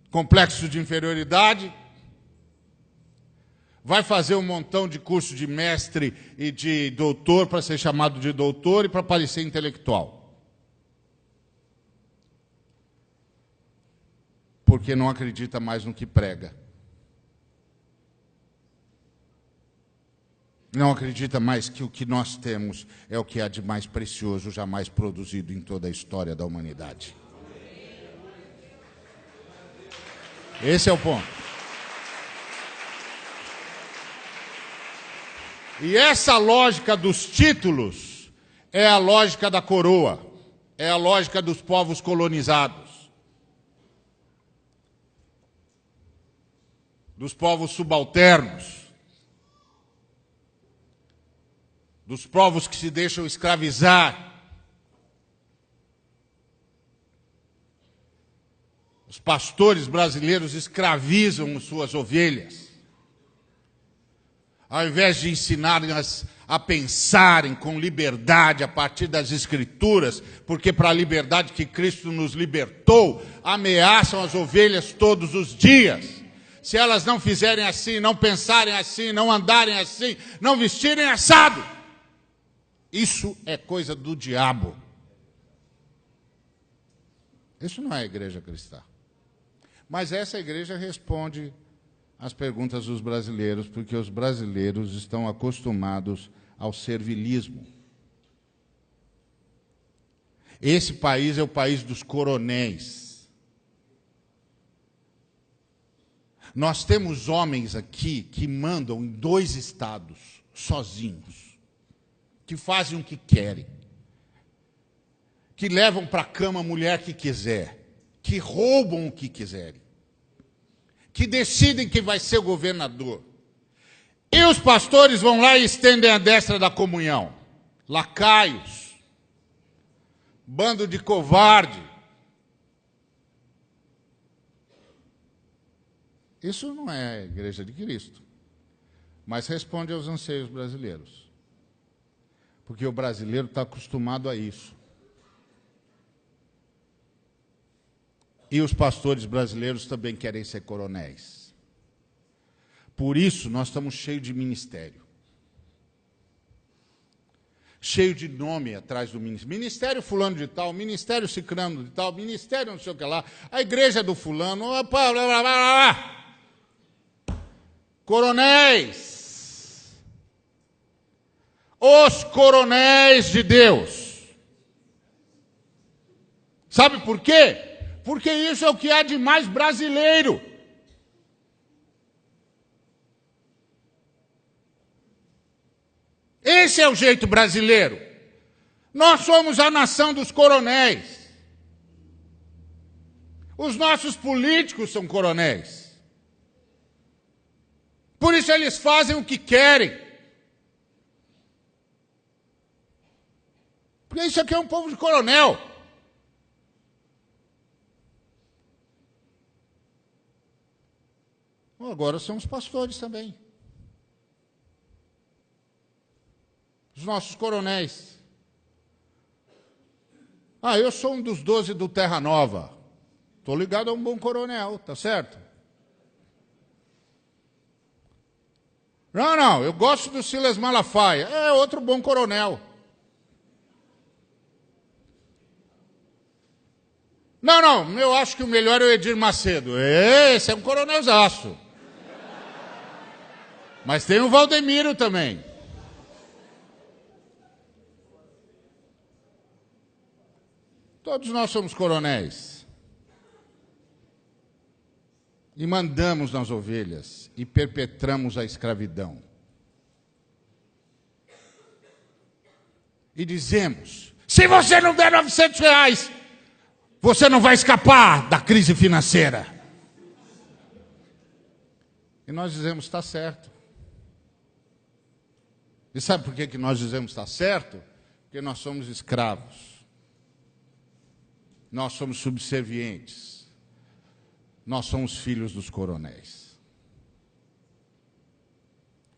complexo de inferioridade. Vai fazer um montão de curso de mestre e de doutor para ser chamado de doutor e para parecer intelectual. Porque não acredita mais no que prega. Não acredita mais que o que nós temos é o que há de mais precioso jamais produzido em toda a história da humanidade. Esse é o ponto. E essa lógica dos títulos é a lógica da coroa, é a lógica dos povos colonizados. dos povos subalternos, dos povos que se deixam escravizar. Os pastores brasileiros escravizam suas ovelhas. Ao invés de ensinarem-as a pensarem com liberdade a partir das Escrituras, porque para a liberdade que Cristo nos libertou, ameaçam as ovelhas todos os dias. Se elas não fizerem assim, não pensarem assim, não andarem assim, não vestirem assado, isso é coisa do diabo. Isso não é a igreja cristã. Mas essa igreja responde às perguntas dos brasileiros, porque os brasileiros estão acostumados ao servilismo. Esse país é o país dos coronéis. Nós temos homens aqui que mandam em 2 estados, sozinhos, que fazem o que querem, que levam para a cama a mulher que quiser, que roubam o que quiserem, que decidem quem vai ser o governador. E os pastores vão lá e estendem a destra da comunhão. Lacaios, bando de covarde. Isso não é a igreja de Cristo, mas responde aos anseios brasileiros. Porque o brasileiro está acostumado a isso. E os pastores brasileiros também querem ser coronéis. Por isso, nós estamos cheios de ministério. Cheio de nome atrás do ministério. Ministério fulano de tal, ministério cicrano de tal, ministério não sei o que lá, a igreja do fulano, blá, blá, blá, blá. Coronéis. Os coronéis de Deus. Sabe por quê? Porque isso é o que há de mais brasileiro. Esse é o jeito brasileiro. Nós somos a nação dos coronéis. Os nossos políticos são coronéis. Por isso eles fazem o que querem. Porque isso aqui é um povo de coronel. Agora são os pastores também. Os nossos coronéis. Eu sou um dos 12 do Terra Nova. Estou ligado a um bom coronel, tá certo? Não, eu gosto do Silas Malafaia. É outro bom coronel. Não, eu acho que o melhor é o Edir Macedo. Esse é um coronelzaço. Mas tem o Valdemiro também. Todos nós somos coronéis. E mandamos nas ovelhas e perpetramos a escravidão. E dizemos, se você não der R$900, você não vai escapar da crise financeira. E nós dizemos, está certo. E sabe por que nós dizemos está certo? Porque nós somos escravos. Nós somos subservientes. Nós somos filhos dos coronéis.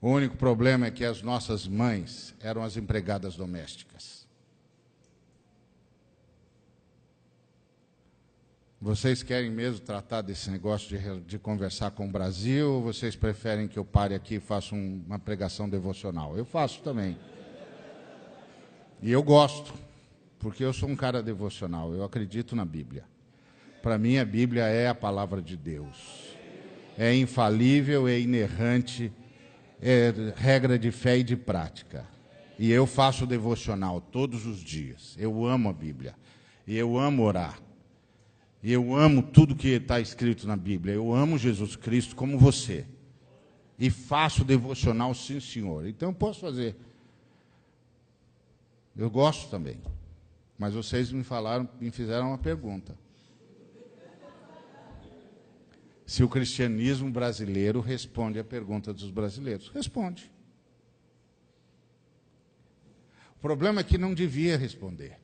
O único problema é que as nossas mães eram as empregadas domésticas. Vocês querem mesmo tratar desse negócio de conversar com o Brasil, ou vocês preferem que eu pare aqui e faça uma pregação devocional? Eu faço também. E eu gosto, porque eu sou um cara devocional, eu acredito na Bíblia. Para mim, a Bíblia é a palavra de Deus. É infalível, é inerrante, é regra de fé e de prática. E eu faço devocional todos os dias. Eu amo a Bíblia. E eu amo orar. E eu amo tudo que está escrito na Bíblia. Eu amo Jesus Cristo como você. E faço devocional, sim, senhor. Então eu posso fazer. Eu gosto também. Mas vocês me fizeram uma pergunta. se o cristianismo brasileiro responde à pergunta dos brasileiros. Responde. O problema é que não devia responder.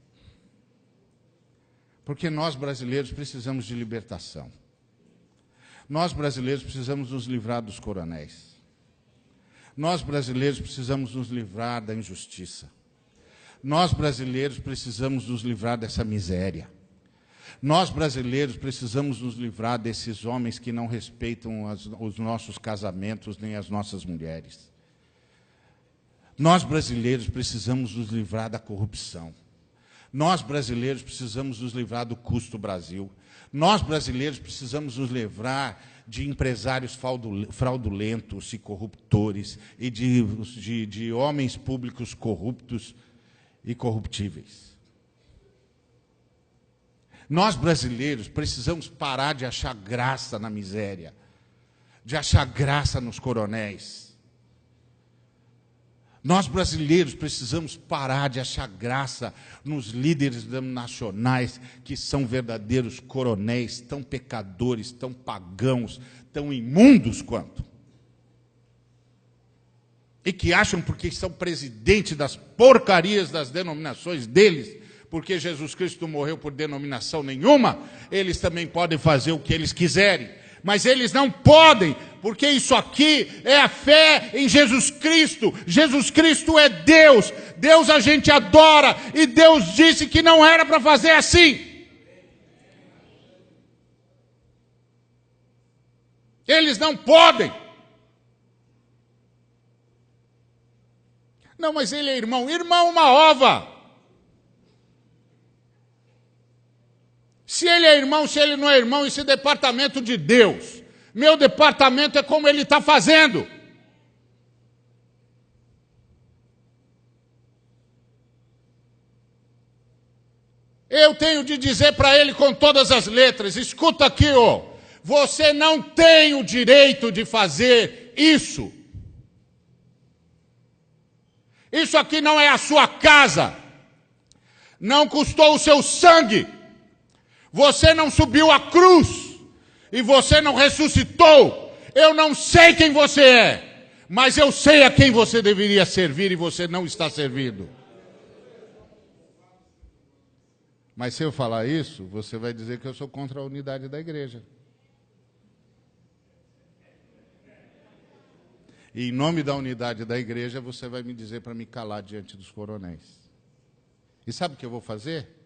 Porque nós, brasileiros, precisamos de libertação. Nós, brasileiros, precisamos nos livrar dos coronéis. Nós, brasileiros, precisamos nos livrar da injustiça. Nós, brasileiros, precisamos nos livrar dessa miséria. Nós, brasileiros, precisamos nos livrar desses homens que não respeitam os nossos casamentos nem as nossas mulheres. Nós, brasileiros, precisamos nos livrar da corrupção. Nós, brasileiros, precisamos nos livrar do custo Brasil. Nós, brasileiros, precisamos nos livrar de empresários fraudulentos e corruptores e de homens públicos corruptos e corruptíveis. Nós, brasileiros, precisamos parar de achar graça na miséria, de achar graça nos coronéis. Nós, brasileiros, precisamos parar de achar graça nos líderes nacionais que são verdadeiros coronéis, tão pecadores, tão pagãos, tão imundos quanto. E que acham, porque são presidentes das porcarias das denominações deles, porque Jesus Cristo morreu por denominação nenhuma, eles também podem fazer o que eles quiserem. Mas eles não podem, porque isso aqui é a fé em Jesus Cristo. Jesus Cristo é Deus. Deus a gente adora. E Deus disse que não era para fazer assim. Eles não podem. Não, mas ele é irmão. Irmão é uma ova. Se ele é irmão, se ele não é irmão, esse departamento de Deus. Meu departamento é como ele está fazendo. Eu tenho de dizer para ele com todas as letras, escuta aqui, ó, você não tem o direito de fazer isso. Isso aqui não é a sua casa. Não custou o seu sangue. Você não subiu à cruz e você não ressuscitou. Eu não sei quem você é, mas eu sei a quem você deveria servir e você não está servindo. Mas se eu falar isso, você vai dizer que eu sou contra a unidade da igreja. E em nome da unidade da igreja, você vai me dizer para me calar diante dos coronéis. E sabe o que eu vou fazer?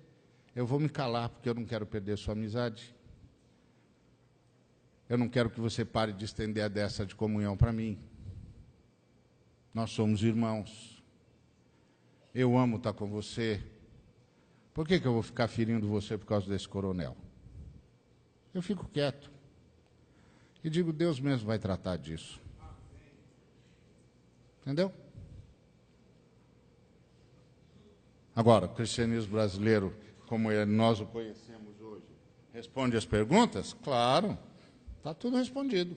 Eu vou me calar, porque eu não quero perder sua amizade. Eu não quero que você pare de estender a dessa de comunhão para mim. Nós somos irmãos. Eu amo estar com você. Por que eu vou ficar ferindo você por causa desse coronel? Eu fico quieto. E digo, Deus mesmo vai tratar disso. Entendeu? Agora, o cristianismo brasileiro, como nós o conhecemos hoje, responde as perguntas? Claro, está tudo respondido.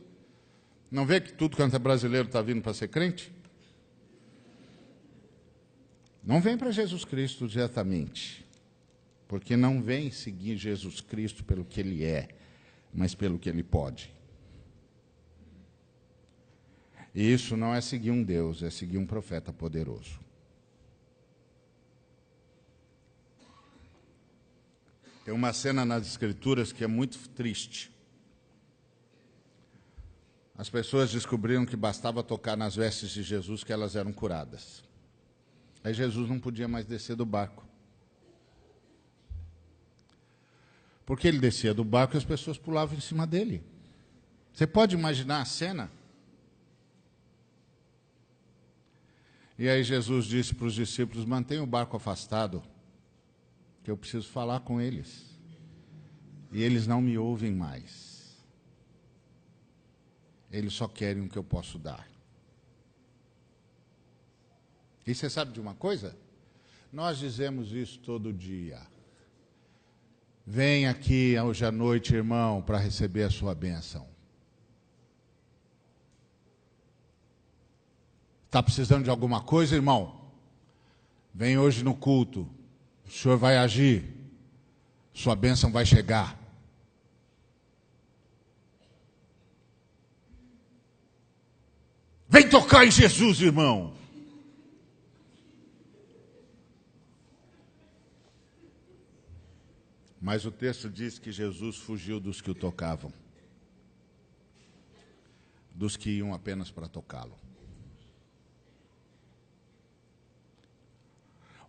Não vê que tudo quanto é brasileiro está vindo para ser crente? Não vem para Jesus Cristo diretamente, porque não vem seguir Jesus Cristo pelo que Ele é, mas pelo que Ele pode. E isso não é seguir um Deus, é seguir um profeta poderoso. Tem uma cena nas Escrituras que é muito triste. As pessoas descobriram que bastava tocar nas vestes de Jesus que elas eram curadas. Aí Jesus não podia mais descer do barco. Porque ele descia do barco e as pessoas pulavam em cima dele. Você pode imaginar a cena? E aí Jesus disse para os discípulos, mantenha o barco afastado, que eu preciso falar com eles. E eles não me ouvem mais. Eles só querem o que eu posso dar. E você sabe de uma coisa? Nós dizemos isso todo dia. Vem aqui hoje à noite, irmão, para receber a sua bênção. Está precisando de alguma coisa, irmão? Vem hoje no culto. O Senhor vai agir. Sua bênção vai chegar. Vem tocar em Jesus, irmão. Mas o texto diz que Jesus fugiu dos que o tocavam, dos que iam apenas para tocá-lo.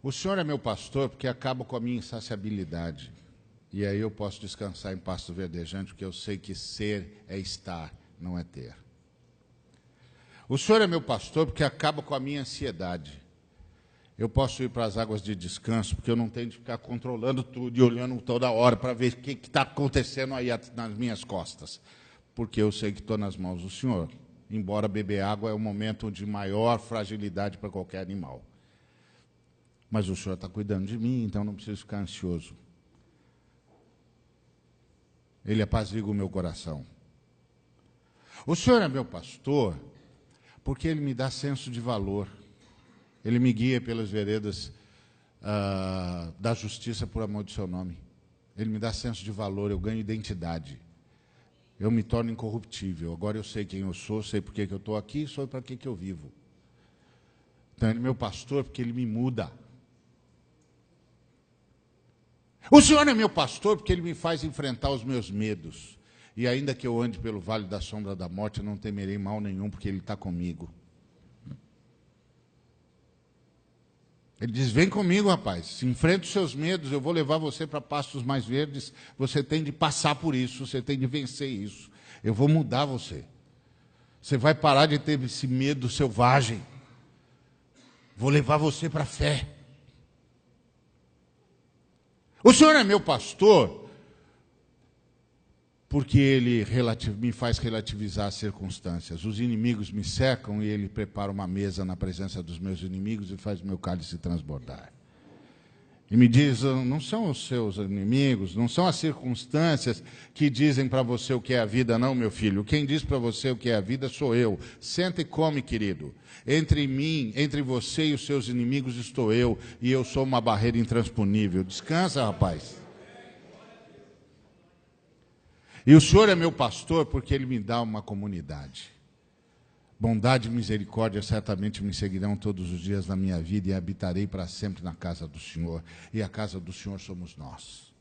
O Senhor é meu pastor porque acaba com a minha insaciabilidade. E aí eu posso descansar em pasto verdejante, porque eu sei que ser é estar, não é ter. O Senhor é meu pastor porque acaba com a minha ansiedade. Eu posso ir para as águas de descanso, porque eu não tenho de ficar controlando tudo e olhando toda hora para ver o que está acontecendo aí nas minhas costas. Porque eu sei que estou nas mãos do Senhor. Embora beber água é o momento de maior fragilidade para qualquer animal. Mas o Senhor está cuidando de mim, então não preciso ficar ansioso. Ele apazigua o meu coração. O Senhor é meu pastor porque Ele me dá senso de valor. Ele me guia pelas veredas da justiça por amor do seu nome. Ele me dá senso de valor, eu ganho identidade. Eu me torno incorruptível. Agora eu sei quem eu sou, sei por que eu estou aqui e sei para que eu vivo. Então Ele é meu pastor porque Ele me muda. O Senhor é meu pastor porque Ele me faz enfrentar os meus medos. E ainda que eu ande pelo vale da sombra da morte, eu não temerei mal nenhum, porque Ele está comigo. Ele diz, vem comigo, rapaz, enfrenta os seus medos, eu vou levar você para pastos mais verdes, você tem de passar por isso, você tem de vencer isso. Eu vou mudar você. Você vai parar de ter esse medo selvagem. Vou levar você para a fé. O Senhor é meu pastor porque Ele me faz relativizar as circunstâncias. Os inimigos me cercam e Ele prepara uma mesa na presença dos meus inimigos e faz o meu cálice transbordar. E me diz, não são os seus inimigos, não são as circunstâncias que dizem para você o que é a vida, não, meu filho. Quem diz para você o que é a vida sou eu. Senta e come, querido. Entre mim, entre você e os seus inimigos estou eu, e eu sou uma barreira intransponível. Descansa, rapaz. E o Senhor é meu pastor porque Ele me dá uma comunidade. Bondade e misericórdia certamente me seguirão todos os dias da minha vida e habitarei para sempre na casa do Senhor. E a casa do Senhor somos nós.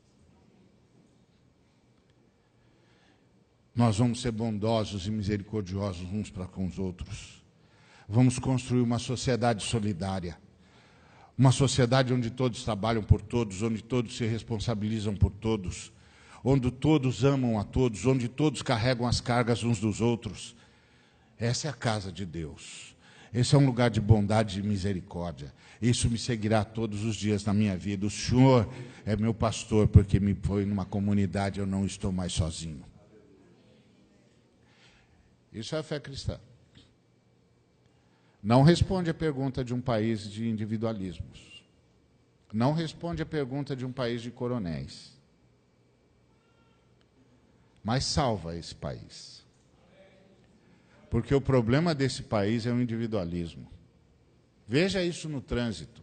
Nós vamos ser bondosos e misericordiosos uns para com os outros. Vamos construir uma sociedade solidária. Uma sociedade onde todos trabalham por todos, onde todos se responsabilizam por todos, onde todos amam a todos, onde todos carregam as cargas uns dos outros. Essa é a casa de Deus. Esse é um lugar de bondade e misericórdia. Isso me seguirá todos os dias na minha vida. O Senhor é meu pastor porque me põe numa comunidade, eu não estou mais sozinho. Isso é a fé cristã. Não responde a pergunta de um país de individualismos. Não responde a pergunta de um país de coronéis. Mas salva esse país. Porque o problema desse país é o individualismo. Veja isso no trânsito.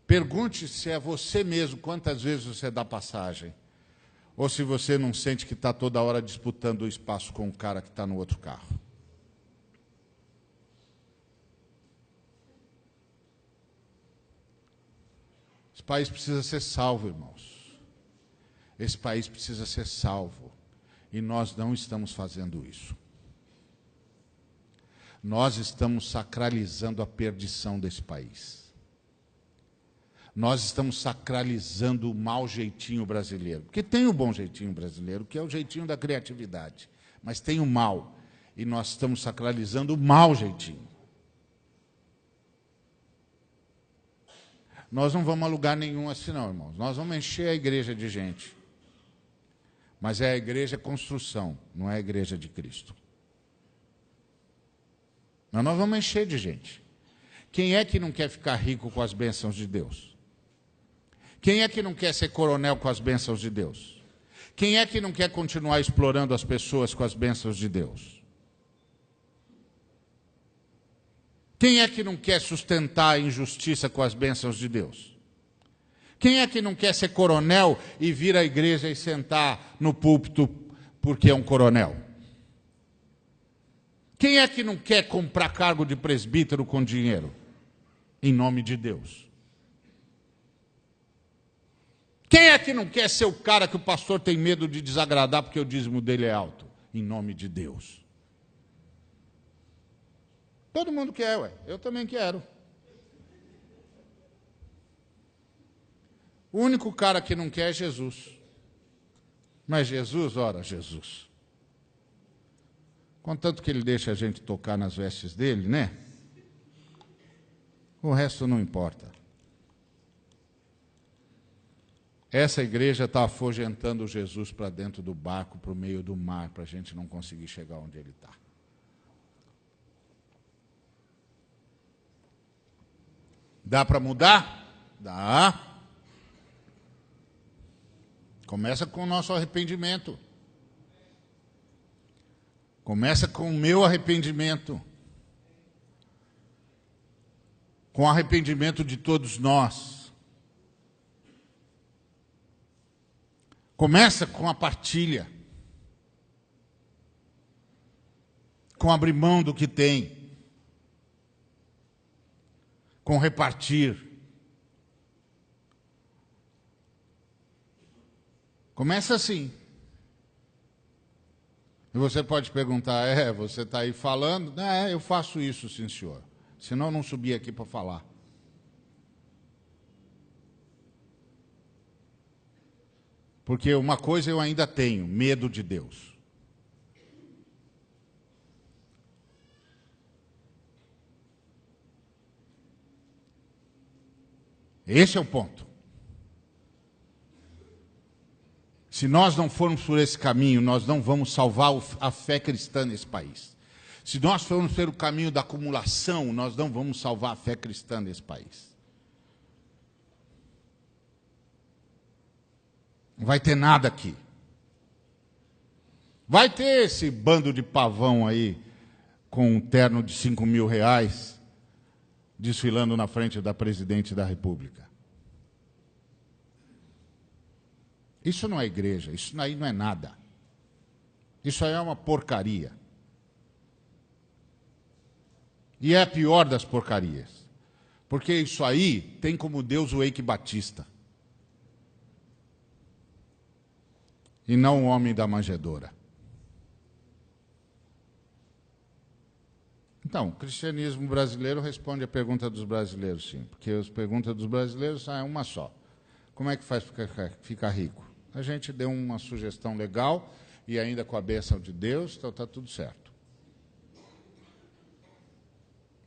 Pergunte se é você mesmo quantas vezes você dá passagem. Ou se você não sente que está toda hora disputando o espaço com o cara que está no outro carro. Esse país precisa ser salvo, irmãos. Esse país precisa ser salvo. E nós não estamos fazendo isso. Nós estamos sacralizando a perdição desse país. Nós estamos sacralizando o mau jeitinho brasileiro. Porque tem o bom jeitinho brasileiro, que é o jeitinho da criatividade. Mas tem o mal. E nós estamos sacralizando o mau jeitinho. Nós não vamos a lugar nenhum assim não, irmãos. Nós vamos encher a igreja de gente. Mas é a igreja construção, não é a igreja de Cristo. Mas nós vamos encher de gente. Quem é que não quer ficar rico com as bênçãos de Deus? Quem é que não quer ser coronel com as bênçãos de Deus? Quem é que não quer continuar explorando as pessoas com as bênçãos de Deus? Quem é que não quer sustentar a injustiça com as bênçãos de Deus? Quem é que não quer ser coronel e vir à igreja e sentar no púlpito porque é um coronel? Quem é que não quer comprar cargo de presbítero com dinheiro? Em nome de Deus. Quem é que não quer ser o cara que o pastor tem medo de desagradar porque o dízimo dele é alto? Em nome de Deus. Todo mundo quer, ué. Eu também quero. O único cara que não quer é Jesus. Mas Jesus, ora, Jesus. Contanto que ele deixa a gente tocar nas vestes dele, né? O resto não importa. Essa igreja está afugentando Jesus para dentro do barco, para o meio do mar, para a gente não conseguir chegar onde ele está. Dá para mudar? Dá. Começa com o nosso arrependimento. Começa com o meu arrependimento. Com o arrependimento de todos nós. Começa com a partilha. Com abrir mão do que tem. Com repartir. Começa assim. E você pode perguntar, você está aí falando? Eu faço isso, sim, senhor. Senão eu não subi aqui para falar. Porque uma coisa eu ainda tenho, medo de Deus. Esse é o ponto. Se nós não formos por esse caminho, nós não vamos salvar a fé cristã nesse país. Se nós formos pelo caminho da acumulação, nós não vamos salvar a fé cristã nesse país. Não vai ter nada aqui. Vai ter esse bando de pavão aí, com um terno de R$5.000, desfilando na frente da presidente da República. Isso não é igreja, isso aí não é nada. Isso aí é uma porcaria. E é a pior das porcarias. Porque isso aí tem como Deus o Eike Batista. E não o homem da manjedoura. Então, o cristianismo brasileiro responde a pergunta dos brasileiros, sim. Porque as perguntas dos brasileiros é uma só. Como é que faz para ficar rico? A gente deu uma sugestão legal e ainda com a bênção de Deus, então está tudo certo.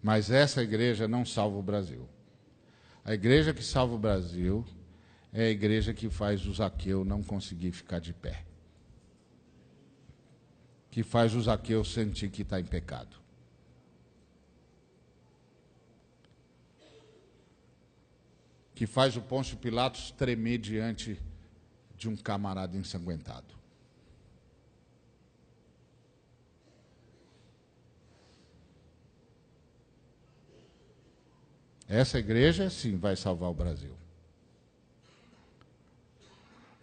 Mas essa igreja não salva o Brasil. A igreja que salva o Brasil é a igreja que faz o Zaqueu não conseguir ficar de pé. Que faz o Zaqueu sentir que está em pecado. Que faz o Pôncio Pilatos tremer diante de um camarada ensanguentado. Essa igreja, sim, vai salvar o Brasil.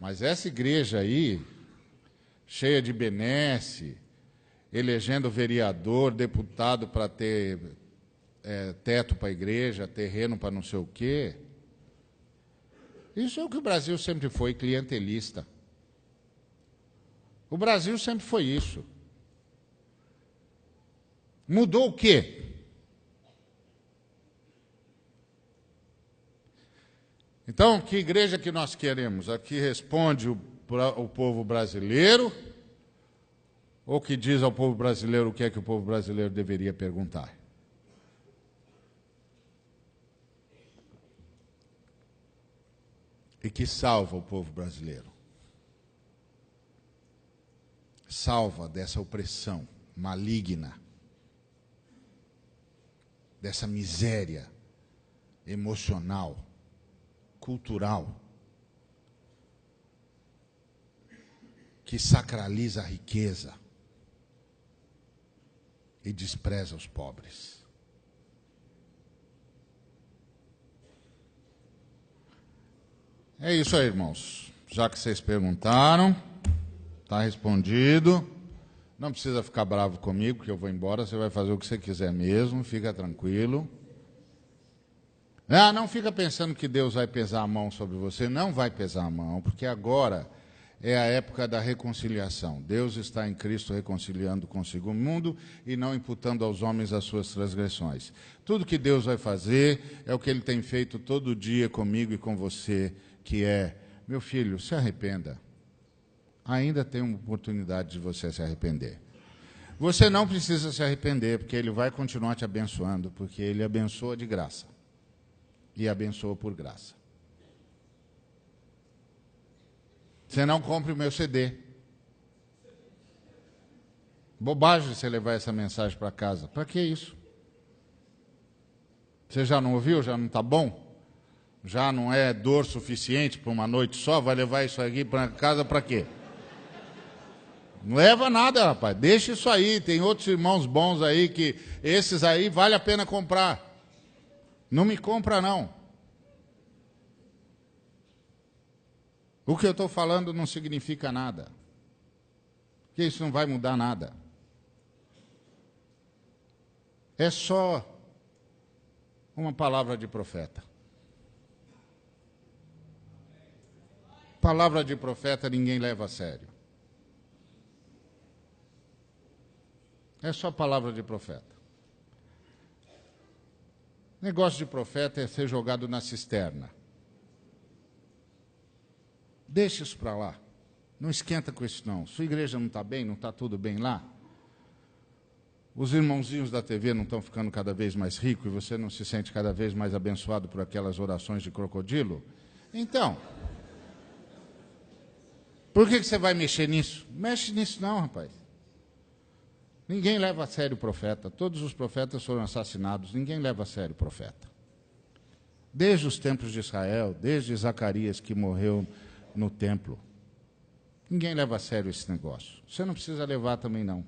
Mas essa igreja aí, cheia de benesse, elegendo vereador, deputado para ter teto para a igreja, terreno para não sei o quê, isso é o que o Brasil sempre foi, clientelista. O Brasil sempre foi isso. Mudou o quê? Então, que igreja que nós queremos? Aqui responde o povo brasileiro, ou que diz ao povo brasileiro o que é que o povo brasileiro deveria perguntar? E que salva o povo brasileiro. Salva dessa opressão maligna, dessa miséria emocional, cultural, que sacraliza a riqueza e despreza os pobres. É isso aí, irmãos. Já que vocês perguntaram, está respondido. Não precisa ficar bravo comigo, porque eu vou embora, você vai fazer o que você quiser mesmo, fica tranquilo. Não fica pensando que Deus vai pesar a mão sobre você, não vai pesar a mão, porque agora é a época da reconciliação. Deus está em Cristo reconciliando consigo o mundo e não imputando aos homens as suas transgressões. Tudo que Deus vai fazer é o que Ele tem feito todo dia comigo e com você, que é, meu filho, se arrependa. Ainda tem uma oportunidade de você se arrepender. Você não precisa se arrepender, porque Ele vai continuar te abençoando, porque Ele abençoa de graça. E abençoa por graça. Você não compre o meu CD. Bobagem você levar essa mensagem para casa. Para que isso? Você já não ouviu? Já não está bom? Já não é dor suficiente para uma noite só? Vai levar isso aqui para casa para quê? Não leva nada, rapaz. Deixa isso aí. Tem outros irmãos bons aí que esses aí vale a pena comprar. Não me compra, não. O que eu estou falando não significa nada. Porque isso não vai mudar nada. É só uma palavra de profeta. Palavra de profeta ninguém leva a sério. É só palavra de profeta. Negócio de profeta é ser jogado na cisterna. Deixa isso para lá. Não esquenta com isso, não. Sua igreja não está bem, não está tudo bem lá? Os irmãozinhos da TV não estão ficando cada vez mais ricos e você não se sente cada vez mais abençoado por aquelas orações de crocodilo? Então, por que você vai mexer nisso? Mexe nisso não, rapaz. Ninguém leva a sério o profeta. Todos os profetas foram assassinados. Ninguém leva a sério o profeta. Desde os tempos de Israel, desde Zacarias que morreu no templo. Ninguém leva a sério esse negócio. Você não precisa levar também, não.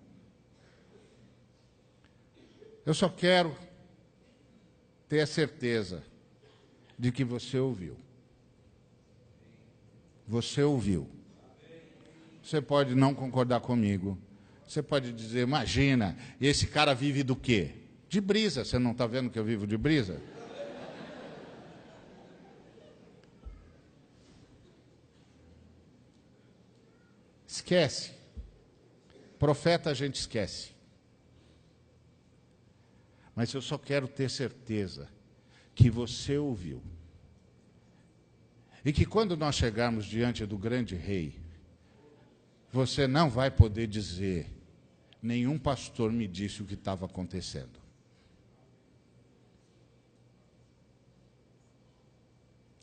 Eu só quero ter a certeza de que você ouviu. Você ouviu. Você pode não concordar comigo. Você pode dizer, imagina, esse cara vive do quê? De brisa. Você não está vendo que eu vivo de brisa? Esquece. Profeta a gente esquece. Mas eu só quero ter certeza que você ouviu. E que quando nós chegarmos diante do grande rei, você não vai poder dizer, nenhum pastor me disse o que estava acontecendo.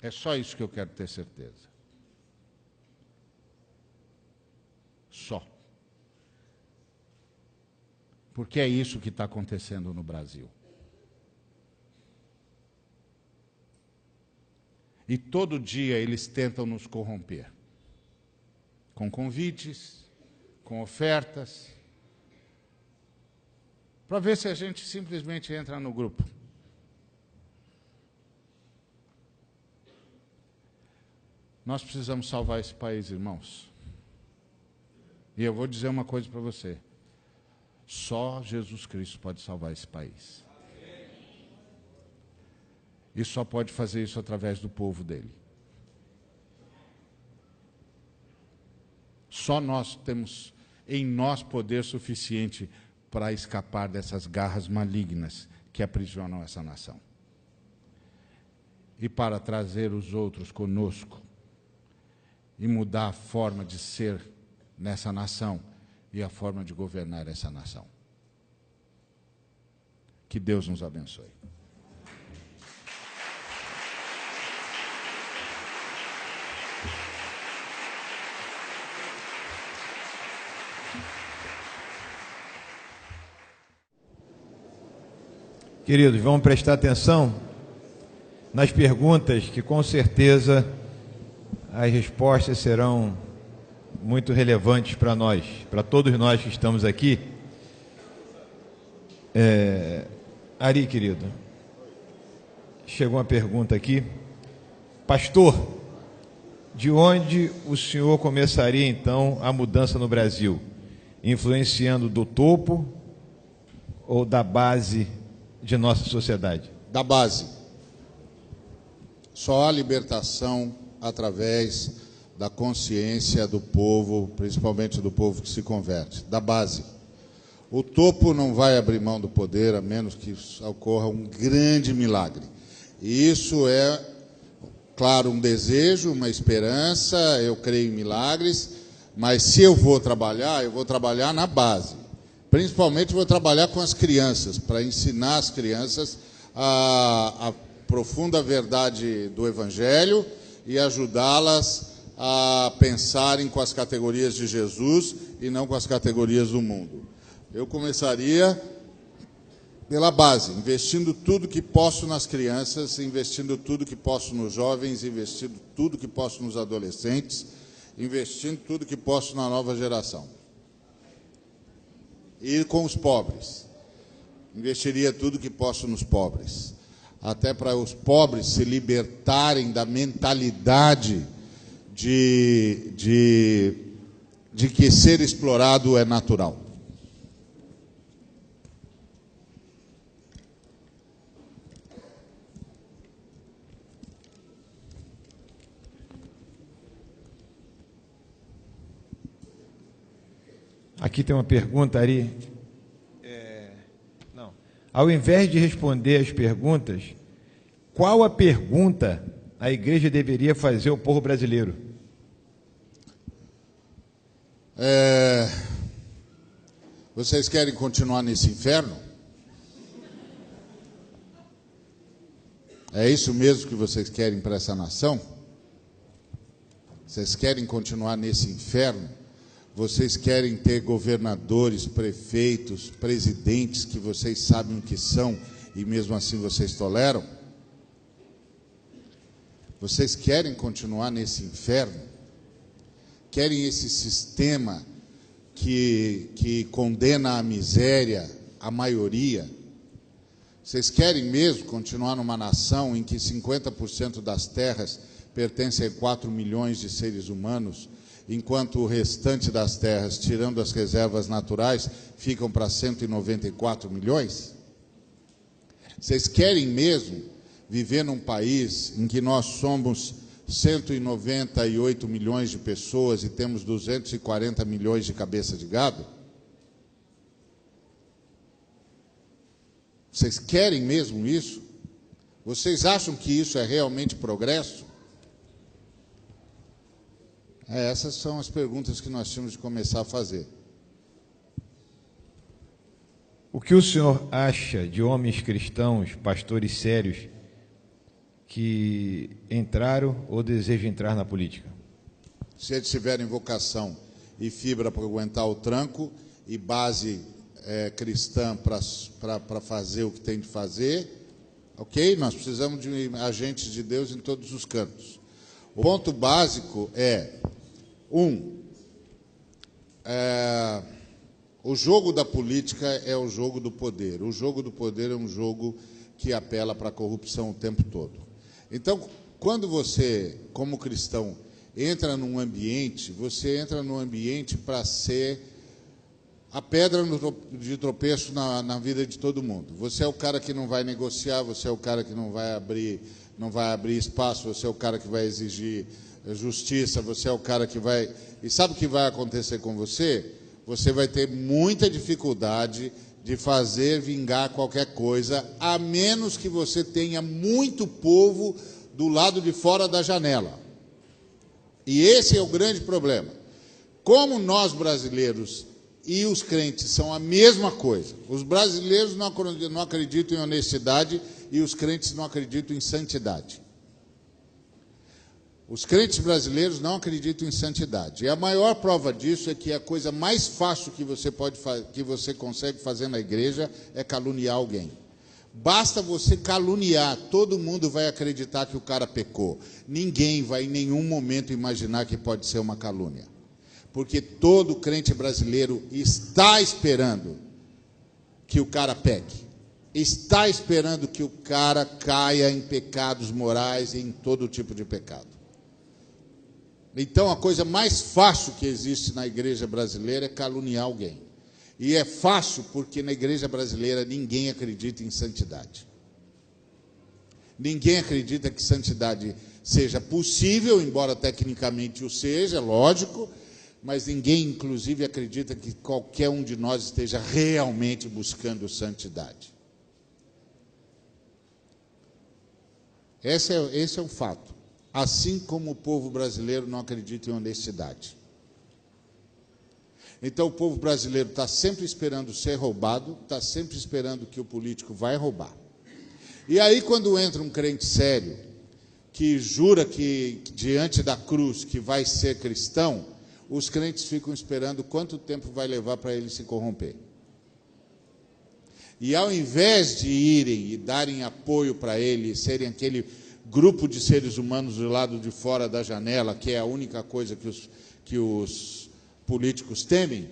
É só isso que eu quero ter certeza. Só. Porque é isso que está acontecendo no Brasil. E todo dia eles tentam nos corromper. Com convites, com ofertas, para ver se a gente simplesmente entra no grupo. Nós precisamos salvar esse país, irmãos. E eu vou dizer uma coisa para você. Só Jesus Cristo pode salvar esse país. E só pode fazer isso através do povo dele. Só nós temos em nós poder suficiente para escapar dessas garras malignas que aprisionam essa nação. E para trazer os outros conosco e mudar a forma de ser nessa nação e a forma de governar essa nação. Que Deus nos abençoe. Queridos, vamos prestar atenção nas perguntas que com certeza as respostas serão muito relevantes para nós, para todos nós que estamos aqui. Ari, querido, chegou uma pergunta aqui. Pastor, de onde o senhor começaria então a mudança no Brasil? influenciando do topo ou da base de nossa sociedade? Da base. Só há libertação através da consciência do povo, principalmente do povo que se converte, da base. O topo não vai abrir mão do poder, a menos que ocorra um grande milagre. E isso é, claro, um desejo, uma esperança, eu creio em milagres, mas se eu vou trabalhar na base. Principalmente vou trabalhar com as crianças, para ensinar as crianças a profunda verdade do Evangelho e ajudá-las a pensarem com as categorias de Jesus e não com as categorias do mundo. Eu começaria pela base, investindo tudo que posso nas crianças, investindo tudo que posso nos jovens, investindo tudo que posso nos adolescentes, investindo tudo que posso na nova geração. E com os pobres. Investiria tudo que posso nos pobres. Até para os pobres se libertarem da mentalidade de que ser explorado é natural. Aqui tem uma pergunta, Ari. Não. Ao invés de responder as perguntas, qual a pergunta a igreja deveria fazer ao povo brasileiro? Vocês querem continuar nesse inferno? É isso mesmo que vocês querem para essa nação? Vocês querem continuar nesse inferno? Vocês querem ter governadores, prefeitos, presidentes que vocês sabem o que são e mesmo assim vocês toleram? Vocês querem continuar nesse inferno? Querem esse sistema que condena à miséria a maioria? Vocês querem mesmo continuar numa nação em que 50% das terras pertencem a 4 milhões de seres humanos, enquanto o restante das terras, tirando as reservas naturais, ficam para 194 milhões? Vocês querem mesmo viver num país em que nós somos 198 milhões de pessoas e temos 240 milhões de cabeças de gado? Vocês querem mesmo isso? Vocês acham que isso é realmente progresso? Essas são as perguntas que nós tínhamos de começar a fazer. O que o senhor acha de homens cristãos, pastores sérios, que entraram ou desejam entrar na política? Se eles tiverem vocação e fibra para aguentar o tranco e base cristã para fazer o que tem de fazer, ok? Nós precisamos de agentes de Deus em todos os cantos. O ponto básico é, o jogo da política é o jogo do poder. O jogo do poder é um jogo que apela para a corrupção o tempo todo. Então, quando você, como cristão, entra num ambiente, você entra num ambiente para ser a pedra de tropeço na vida de todo mundo. Você é o cara que não vai negociar, você é o cara que não vai abrir espaço, você é o cara que vai exigir justiça, você é o cara que vai... E sabe o que vai acontecer com você? Você vai ter muita dificuldade de fazer vingar qualquer coisa, a menos que você tenha muito povo do lado de fora da janela. E esse é o grande problema. Como nós brasileiros e os crentes são a mesma coisa, os brasileiros não acreditam em honestidade e os crentes não acreditam em santidade. Os crentes brasileiros não acreditam em santidade. E a maior prova disso é que a coisa mais fácil que você consegue fazer na igreja é caluniar alguém. Basta você caluniar, todo mundo vai acreditar que o cara pecou. Ninguém vai em nenhum momento imaginar que pode ser uma calúnia. Porque todo crente brasileiro está esperando que o cara peque. Está esperando que o cara caia em pecados morais e em todo tipo de pecado. Então, a coisa mais fácil que existe na igreja brasileira é caluniar alguém. E é fácil porque na igreja brasileira ninguém acredita em santidade. Ninguém acredita que santidade seja possível, embora tecnicamente o seja, lógico, mas ninguém, inclusive, acredita que qualquer um de nós esteja realmente buscando santidade. Esse é um fato. Assim como o povo brasileiro não acredita em honestidade. Então, o povo brasileiro está sempre esperando ser roubado, está sempre esperando que o político vai roubar. E aí, quando entra um crente sério, que jura que, diante da cruz, que vai ser cristão, os crentes ficam esperando quanto tempo vai levar para ele se corromper. E ao invés de irem e darem apoio para ele, serem aquele grupo de seres humanos do lado de fora da janela, que é a única coisa que os políticos temem,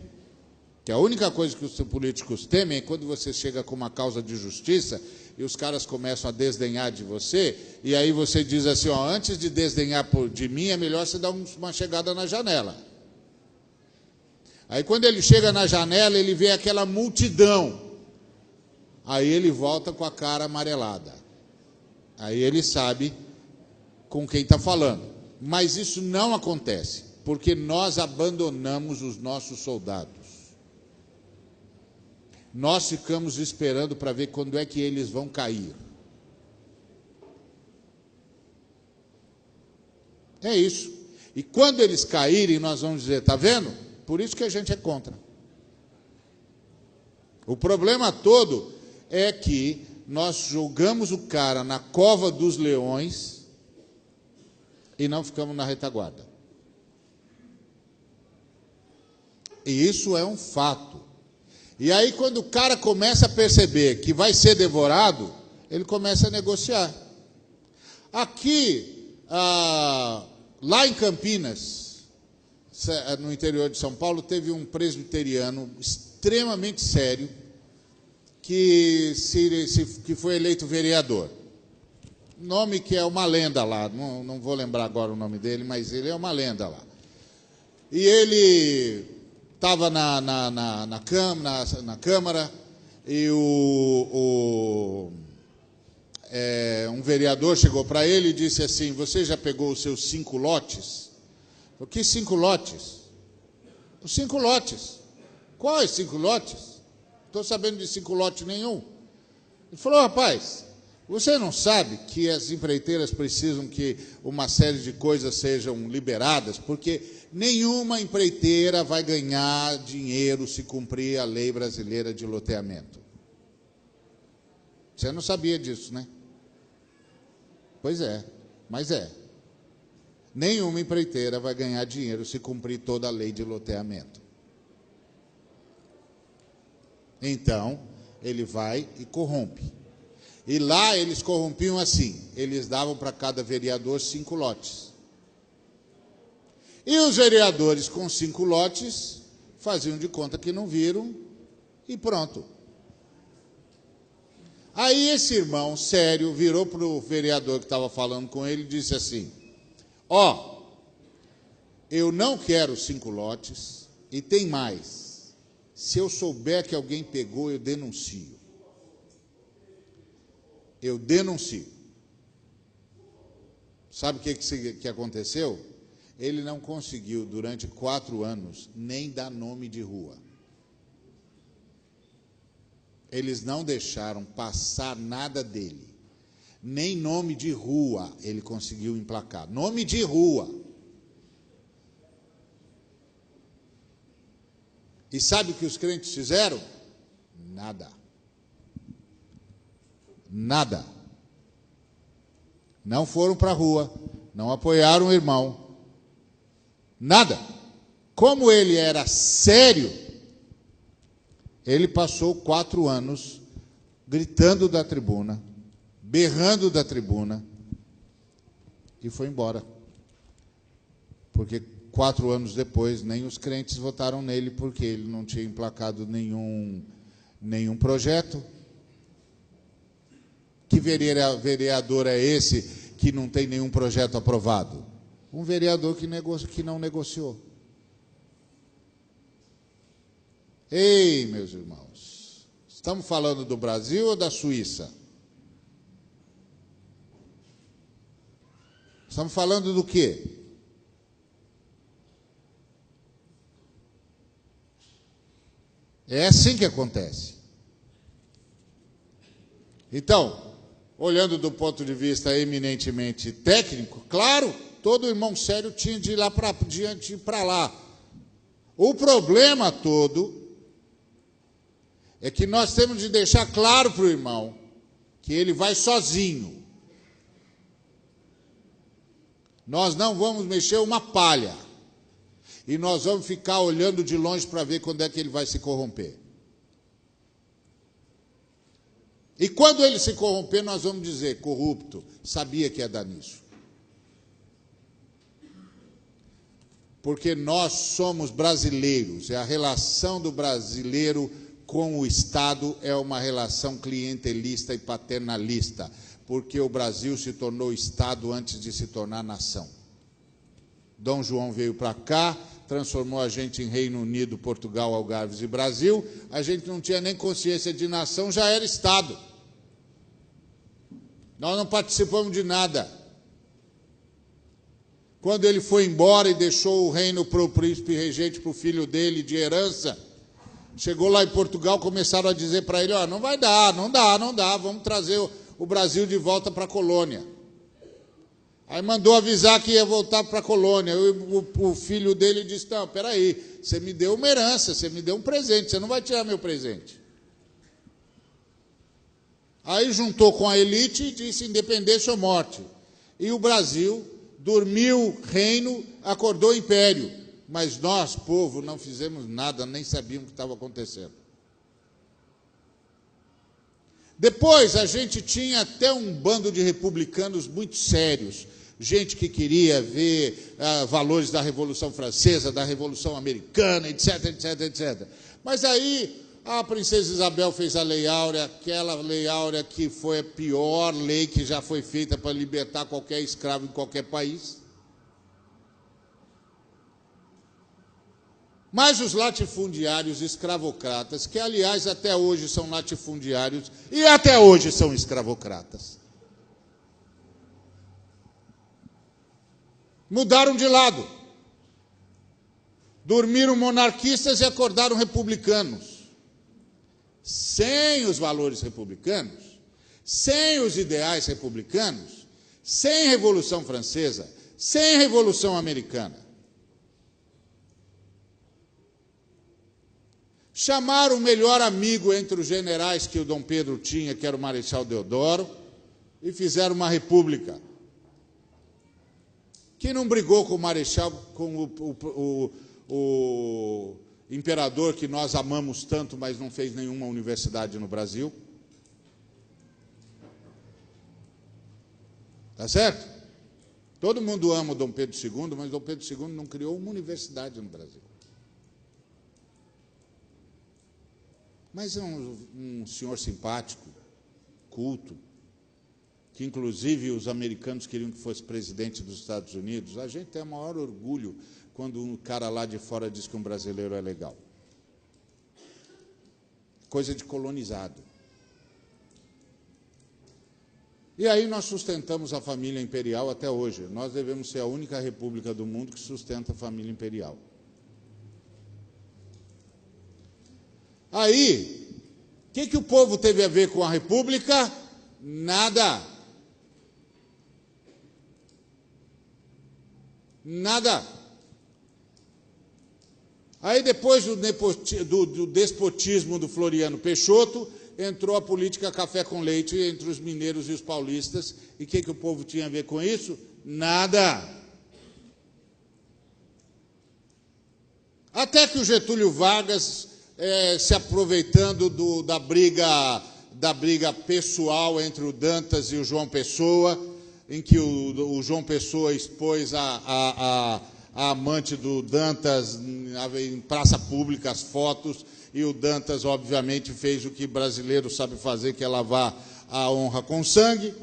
que a única coisa que os políticos temem é quando você chega com uma causa de justiça e os caras começam a desdenhar de você, e aí você diz assim, ó, antes de desdenhar de mim, é melhor você dar uma chegada na janela. Aí quando ele chega na janela, ele vê aquela multidão. Aí ele volta com a cara amarelada. Aí ele sabe com quem está falando. Mas isso não acontece, porque nós abandonamos os nossos soldados. Nós ficamos esperando para ver quando é que eles vão cair. É isso. E quando eles caírem, nós vamos dizer, está vendo? Por isso que a gente é contra. O problema todo é que nós jogamos o cara na cova dos leões e não ficamos na retaguarda. E isso é um fato. E aí, quando o cara começa a perceber que vai ser devorado, ele começa a negociar. Aqui, lá em Campinas, no interior de São Paulo, teve um presbiteriano extremamente sério que foi eleito vereador. Nome que é uma lenda lá, não vou lembrar agora o nome dele, mas ele é uma lenda lá. E ele estava na Câmara e um vereador chegou para ele e disse assim, você já pegou os seus 5 lotes? O que 5 lotes? Os 5 lotes. Quais 5 lotes? Não estou sabendo de 5 lotes nenhum. Ele falou, rapaz, você não sabe que as empreiteiras precisam que uma série de coisas sejam liberadas, porque nenhuma empreiteira vai ganhar dinheiro se cumprir a lei brasileira de loteamento. Você não sabia disso, né? Pois é, mas é. Nenhuma empreiteira vai ganhar dinheiro se cumprir toda a lei de loteamento. Então, ele vai e corrompe. E lá eles corrompiam assim, eles davam para cada vereador 5 lotes. E os vereadores com 5 lotes faziam de conta que não viram e pronto. Aí esse irmão sério virou para o vereador que estava falando com ele e disse assim, ó, eu não quero 5 lotes e tem mais. Se eu souber que alguém pegou, eu denuncio. Eu denuncio. Sabe o que aconteceu? Ele não conseguiu, durante 4 anos, nem dar nome de rua. Eles não deixaram passar nada dele. Nem nome de rua ele conseguiu emplacar. Nome de rua. E sabe o que os crentes fizeram? Nada. Nada. Não foram para a rua, não apoiaram o irmão. Nada. Como ele era sério, ele passou 4 anos gritando da tribuna, berrando da tribuna, e foi embora. Porque 4 anos depois, nem os crentes votaram nele, porque ele não tinha emplacado nenhum projeto. Que vereador é esse que não tem nenhum projeto aprovado? Um vereador que não negociou. Ei, meus irmãos, estamos falando do Brasil ou da Suíça? Estamos falando do quê? É assim que acontece. Então, olhando do ponto de vista eminentemente técnico, claro, todo irmão sério tinha de ir lá para diante e para lá. O problema todo é que nós temos de deixar claro para o irmão que ele vai sozinho. Nós não vamos mexer uma palha. E nós vamos ficar olhando de longe para ver quando é que ele vai se corromper. E quando ele se corromper, nós vamos dizer, corrupto, sabia que ia dar nisso. Porque nós somos brasileiros, e a relação do brasileiro com o Estado é uma relação clientelista e paternalista, porque o Brasil se tornou Estado antes de se tornar nação. Dom João veio para cá, transformou a gente em Reino Unido, Portugal, Algarves e Brasil, a gente não tinha nem consciência de nação, já era Estado. Nós não participamos de nada. Quando ele foi embora e deixou o reino para o príncipe regente, para o filho dele, de herança, chegou lá em Portugal, começaram a dizer para ele, não vai dar, não dá, vamos trazer o Brasil de volta para a colônia. Aí mandou avisar que ia voltar para a colônia. O filho dele disse, não, peraí, você me deu uma herança, você me deu um presente, você não vai tirar meu presente. Aí juntou com a elite e disse, independência ou morte. E o Brasil dormiu reino, acordou império. Mas nós, povo, não fizemos nada, nem sabíamos o que estava acontecendo. Depois, a gente tinha até um bando de republicanos muito sérios, gente que queria ver valores da Revolução Francesa, da Revolução Americana, etc, etc, etc. Mas aí, a princesa Isabel fez a Lei Áurea, aquela Lei Áurea que foi a pior lei que já foi feita para libertar qualquer escravo em qualquer país. Mas os latifundiários escravocratas, que aliás até hoje são latifundiários e até hoje são escravocratas, mudaram de lado. Dormiram monarquistas e acordaram republicanos. Sem os valores republicanos, sem os ideais republicanos, sem Revolução Francesa, sem Revolução Americana. Chamaram o melhor amigo entre os generais que o Dom Pedro tinha, que era o Marechal Deodoro, e fizeram uma república. Que não brigou com o Marechal, com o imperador que nós amamos tanto, mas não fez nenhuma universidade no Brasil. Tá certo? Todo mundo ama o Dom Pedro II, mas Dom Pedro II não criou uma universidade no Brasil. Mas é um senhor simpático, culto, que inclusive os americanos queriam que fosse presidente dos Estados Unidos. A gente tem o maior orgulho quando um cara lá de fora diz que um brasileiro é legal. Coisa de colonizado. E aí nós sustentamos a família imperial até hoje. Nós devemos ser a única república do mundo que sustenta a família imperial. Aí, o que o povo teve a ver com a república? Nada. Nada. Aí, depois do despotismo do Floriano Peixoto, entrou a política café com leite entre os mineiros e os paulistas. E o que o povo tinha a ver com isso? Nada. Até que o Getúlio Vargas, se aproveitando da briga pessoal entre o Dantas e o João Pessoa, em que o João Pessoa expôs a amante do Dantas em praça pública, as fotos, e o Dantas, obviamente, fez o que brasileiro sabe fazer, que é lavar a honra com sangue.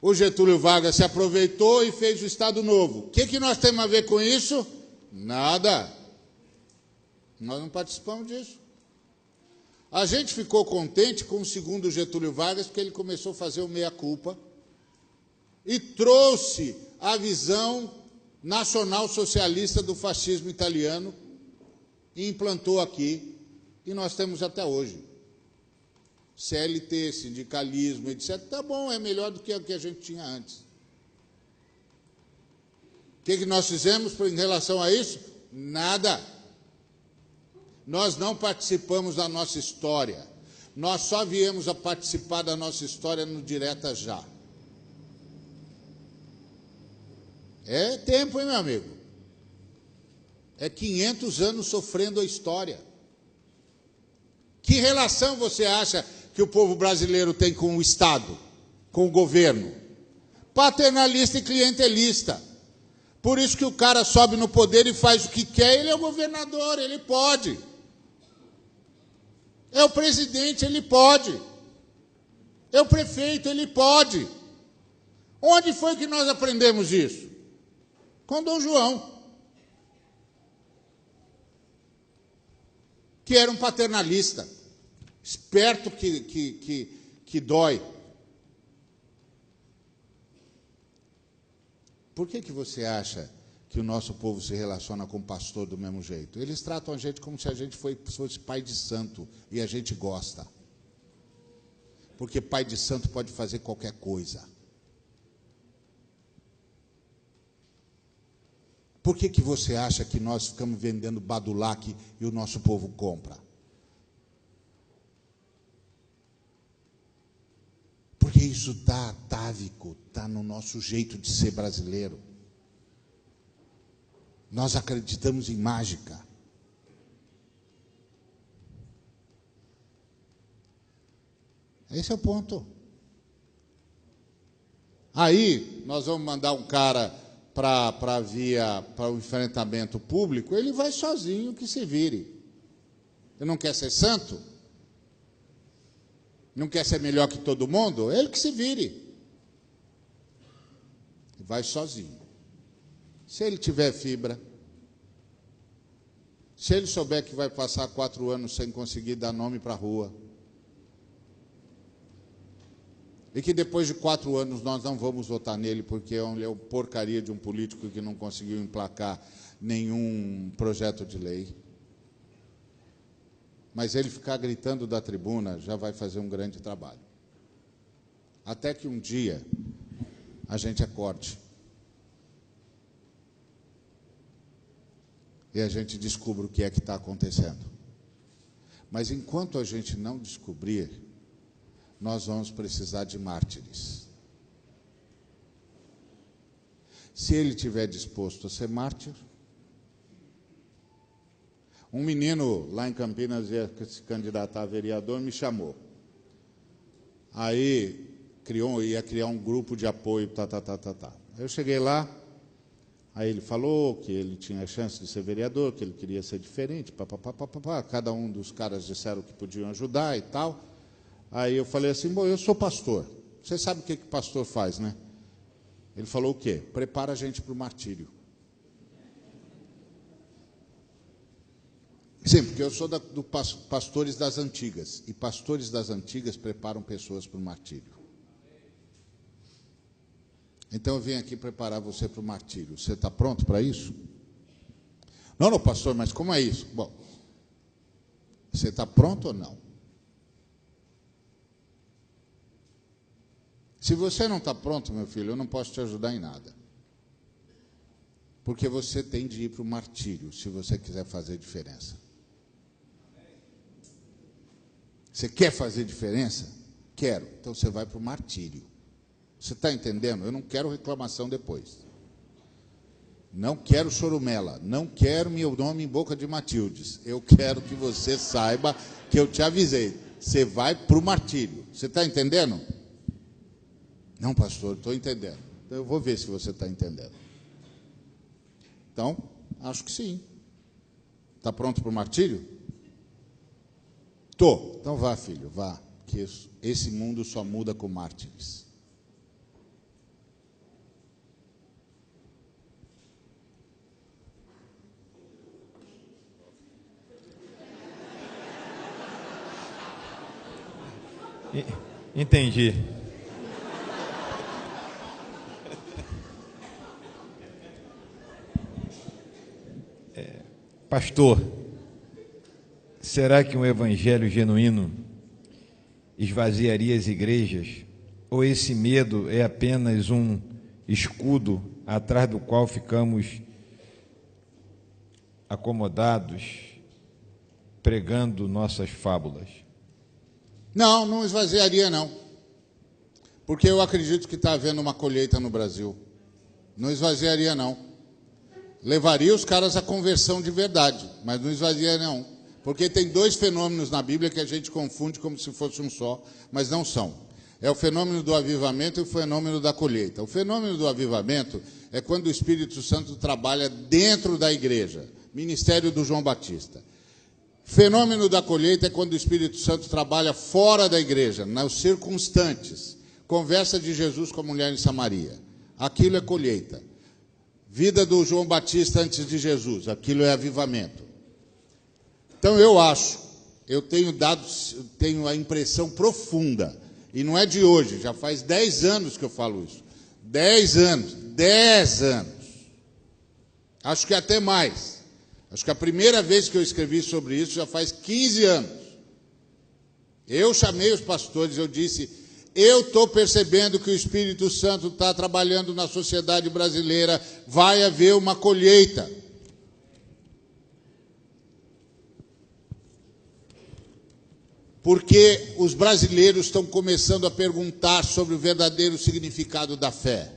O Getúlio Vargas se aproveitou e fez o Estado Novo. O que nós temos a ver com isso? Nada. Nós não participamos disso. A gente ficou contente com o segundo Getúlio Vargas, porque ele começou a fazer o meia-culpa e trouxe a visão nacional-socialista do fascismo italiano e implantou aqui, e nós temos até hoje. CLT, sindicalismo, etc. Tá bom, é melhor do que o que a gente tinha antes. O que nós fizemos em relação a isso? Nada. Nós não participamos da nossa história. Nós só viemos a participar da nossa história no Direta Já. É tempo, hein, meu amigo? É 500 anos sofrendo a história. Que relação você acha que o povo brasileiro tem com o Estado, com o governo? Paternalista e clientelista. Por isso que o cara sobe no poder e faz o que quer, ele é o governador, ele pode. É o presidente, ele pode. É o prefeito, ele pode. Onde foi que nós aprendemos isso? Com Dom João, que era um paternalista, esperto que dói. Por que você acha que o nosso povo se relaciona com o pastor do mesmo jeito? Eles tratam a gente como se a gente fosse pai de santo, e a gente gosta. Porque pai de santo pode fazer qualquer coisa. Por que você acha que nós ficamos vendendo Badulac e o nosso povo compra? Porque isso está atávico, está no nosso jeito de ser brasileiro. Nós acreditamos em mágica. Esse é o ponto. Aí, nós vamos mandar um cara para o enfrentamento público, ele vai sozinho, que se vire. Ele não quer ser santo? Não quer ser melhor que todo mundo? Ele que se vire. Vai sozinho. Se ele tiver fibra, se ele souber que vai passar 4 anos sem conseguir dar nome para a rua, e que depois de 4 anos nós não vamos votar nele, porque é uma porcaria de um político que não conseguiu emplacar nenhum projeto de lei. Mas ele ficar gritando da tribuna já vai fazer um grande trabalho. Até que um dia a gente acorde. E a gente descubra o que é que está acontecendo. Mas enquanto a gente não descobrir, nós vamos precisar de mártires. Se ele estiver disposto a ser mártir, um menino lá em Campinas ia se candidatar a vereador, me chamou. Aí ia criar um grupo de apoio, Eu cheguei lá, aí ele falou que ele tinha chance de ser vereador, que ele queria ser diferente, cada um dos caras disseram que podiam ajudar e tal. Aí eu falei assim, bom, eu sou pastor. Você sabe o que pastor faz, né? Ele falou o quê? Prepara a gente para o martírio. Sim, porque eu sou do pastores das antigas. E pastores das antigas preparam pessoas para o martírio. Então eu vim aqui preparar você para o martírio. Você está pronto para isso? Não, pastor, mas como é isso? Bom, você está pronto ou não? Se você não está pronto, meu filho, eu não posso te ajudar em nada. Porque você tem de ir para o martírio, se você quiser fazer diferença. Você quer fazer diferença? Quero. Então você vai para o martírio. Você está entendendo? Eu não quero reclamação depois. Não quero chorumela. Não quero meu nome em boca de Matildes. Eu quero que você saiba que eu te avisei. Você vai para o martírio. Você está entendendo? Não, pastor, estou entendendo. Então, eu vou ver se você está entendendo. Então, acho que sim. Está pronto para o martírio? Estou. Então vá, filho, vá. Que esse mundo só muda com mártires. Entendi. Pastor, será que um evangelho genuíno esvaziaria as igrejas? Ou esse medo é apenas um escudo atrás do qual ficamos acomodados, pregando nossas fábulas? Não, não esvaziaria, não. Porque eu acredito que está havendo uma colheita no Brasil. Não esvaziaria, não. Levaria os caras à conversão de verdade, mas não esvaziaria, não. Porque tem dois fenômenos na Bíblia que a gente confunde como se fosse um só, mas não são. É o fenômeno do avivamento e o fenômeno da colheita. O fenômeno do avivamento é quando o Espírito Santo trabalha dentro da igreja. Ministério do João Batista. Fenômeno da colheita é quando o Espírito Santo trabalha fora da igreja, nos circunstantes. Conversa de Jesus com a mulher em Samaria. Aquilo é colheita. Vida do João Batista antes de Jesus. Aquilo é avivamento. Então eu tenho a impressão profunda, e não é de hoje, já faz 10 anos que eu falo isso. 10 anos. Acho que até mais. Acho que a primeira vez que eu escrevi sobre isso já faz 15 anos. Eu chamei os pastores, eu disse, eu estou percebendo que o Espírito Santo está trabalhando na sociedade brasileira, vai haver uma colheita. Porque os brasileiros estão começando a perguntar sobre o verdadeiro significado da fé.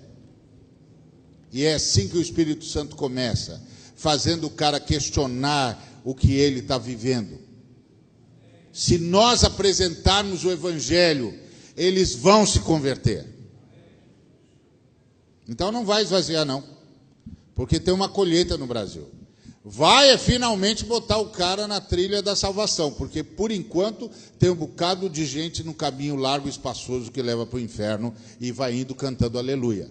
E é assim que o Espírito Santo começa, fazendo o cara questionar o que ele está vivendo. Se nós apresentarmos o Evangelho, eles vão se converter. Então não vai esvaziar, não. Porque tem uma colheita no Brasil. Vai finalmente botar o cara na trilha da salvação, porque por enquanto tem um bocado de gente no caminho largo e espaçoso que leva para o inferno e vai indo cantando aleluia.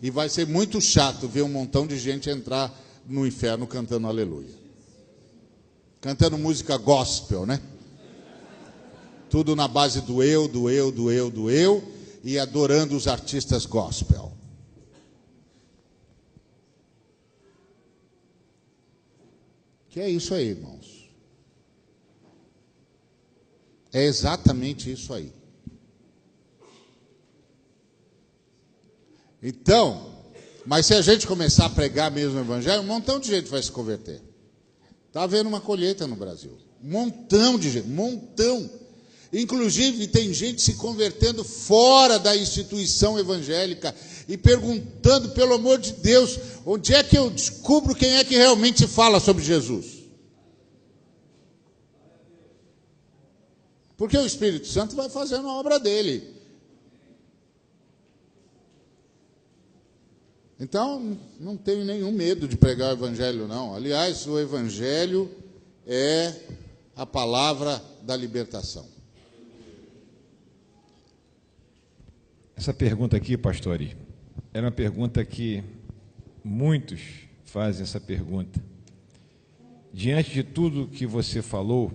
E vai ser muito chato ver um montão de gente entrar no inferno cantando aleluia. Cantando música gospel, né? Tudo na base do eu, e adorando os artistas gospel. Que é isso aí, irmãos. É exatamente isso aí. Então, mas se a gente começar a pregar mesmo o Evangelho, um montão de gente vai se converter. Está havendo uma colheita no Brasil. Um montão de gente, Inclusive, tem gente se convertendo fora da instituição evangélica e perguntando, pelo amor de Deus, onde é que eu descubro quem é que realmente fala sobre Jesus? Porque o Espírito Santo vai fazendo a obra dele. Então, não tenho nenhum medo de pregar o Evangelho, não. Aliás, o Evangelho é a palavra da libertação. Essa pergunta aqui, pastor, é uma pergunta que muitos fazem essa pergunta. Diante de tudo que você falou,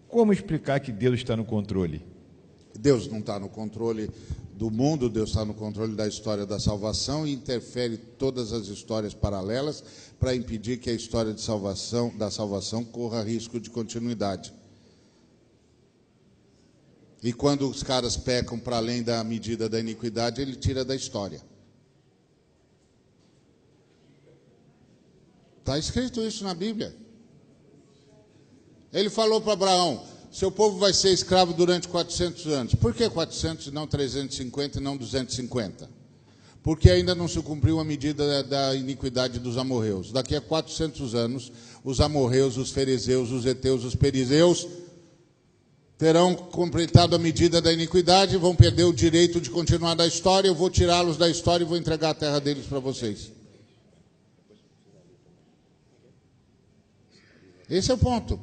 como explicar que Deus está no controle? Deus não está no controle do mundo, Deus está no controle da história da salvação e interfere todas as histórias paralelas para impedir que a história da salvação corra risco de continuidade. E quando os caras pecam para além da medida da iniquidade, ele tira da história. Está escrito isso na Bíblia. Ele falou para Abraão, seu povo vai ser escravo durante 400 anos. Por que 400 e não 350 e não 250? Porque ainda não se cumpriu a medida da iniquidade dos amorreus. Daqui a 400 anos, os amorreus, os ferezeus, os heteus, os perizeus terão completado a medida da iniquidade, vão perder o direito de continuar da história, eu vou tirá-los da história e vou entregar a terra deles para vocês. Esse é o ponto.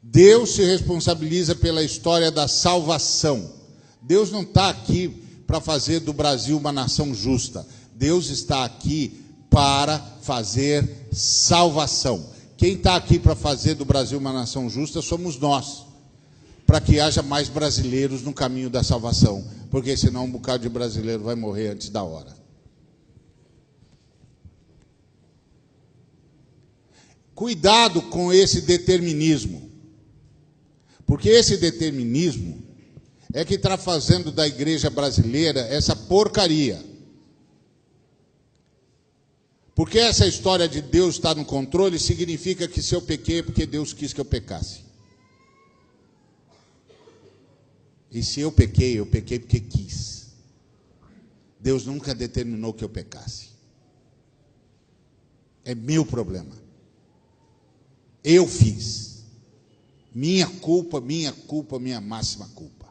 Deus se responsabiliza pela história da salvação. Deus não está aqui para fazer do Brasil uma nação justa. Deus está aqui para fazer salvação. Quem está aqui para fazer do Brasil uma nação justa somos nós. para que haja mais brasileiros no caminho da salvação, porque senão um bocado de brasileiro vai morrer antes da hora. Cuidado com esse determinismo, porque esse determinismo é que está fazendo da igreja brasileira essa porcaria. Porque essa história de Deus estar no controle significa que se eu pequei é porque Deus quis que eu pecasse. E se eu pequei porque quis. Deus nunca determinou que eu pecasse. É meu problema. Eu fiz. Minha culpa, minha máxima culpa.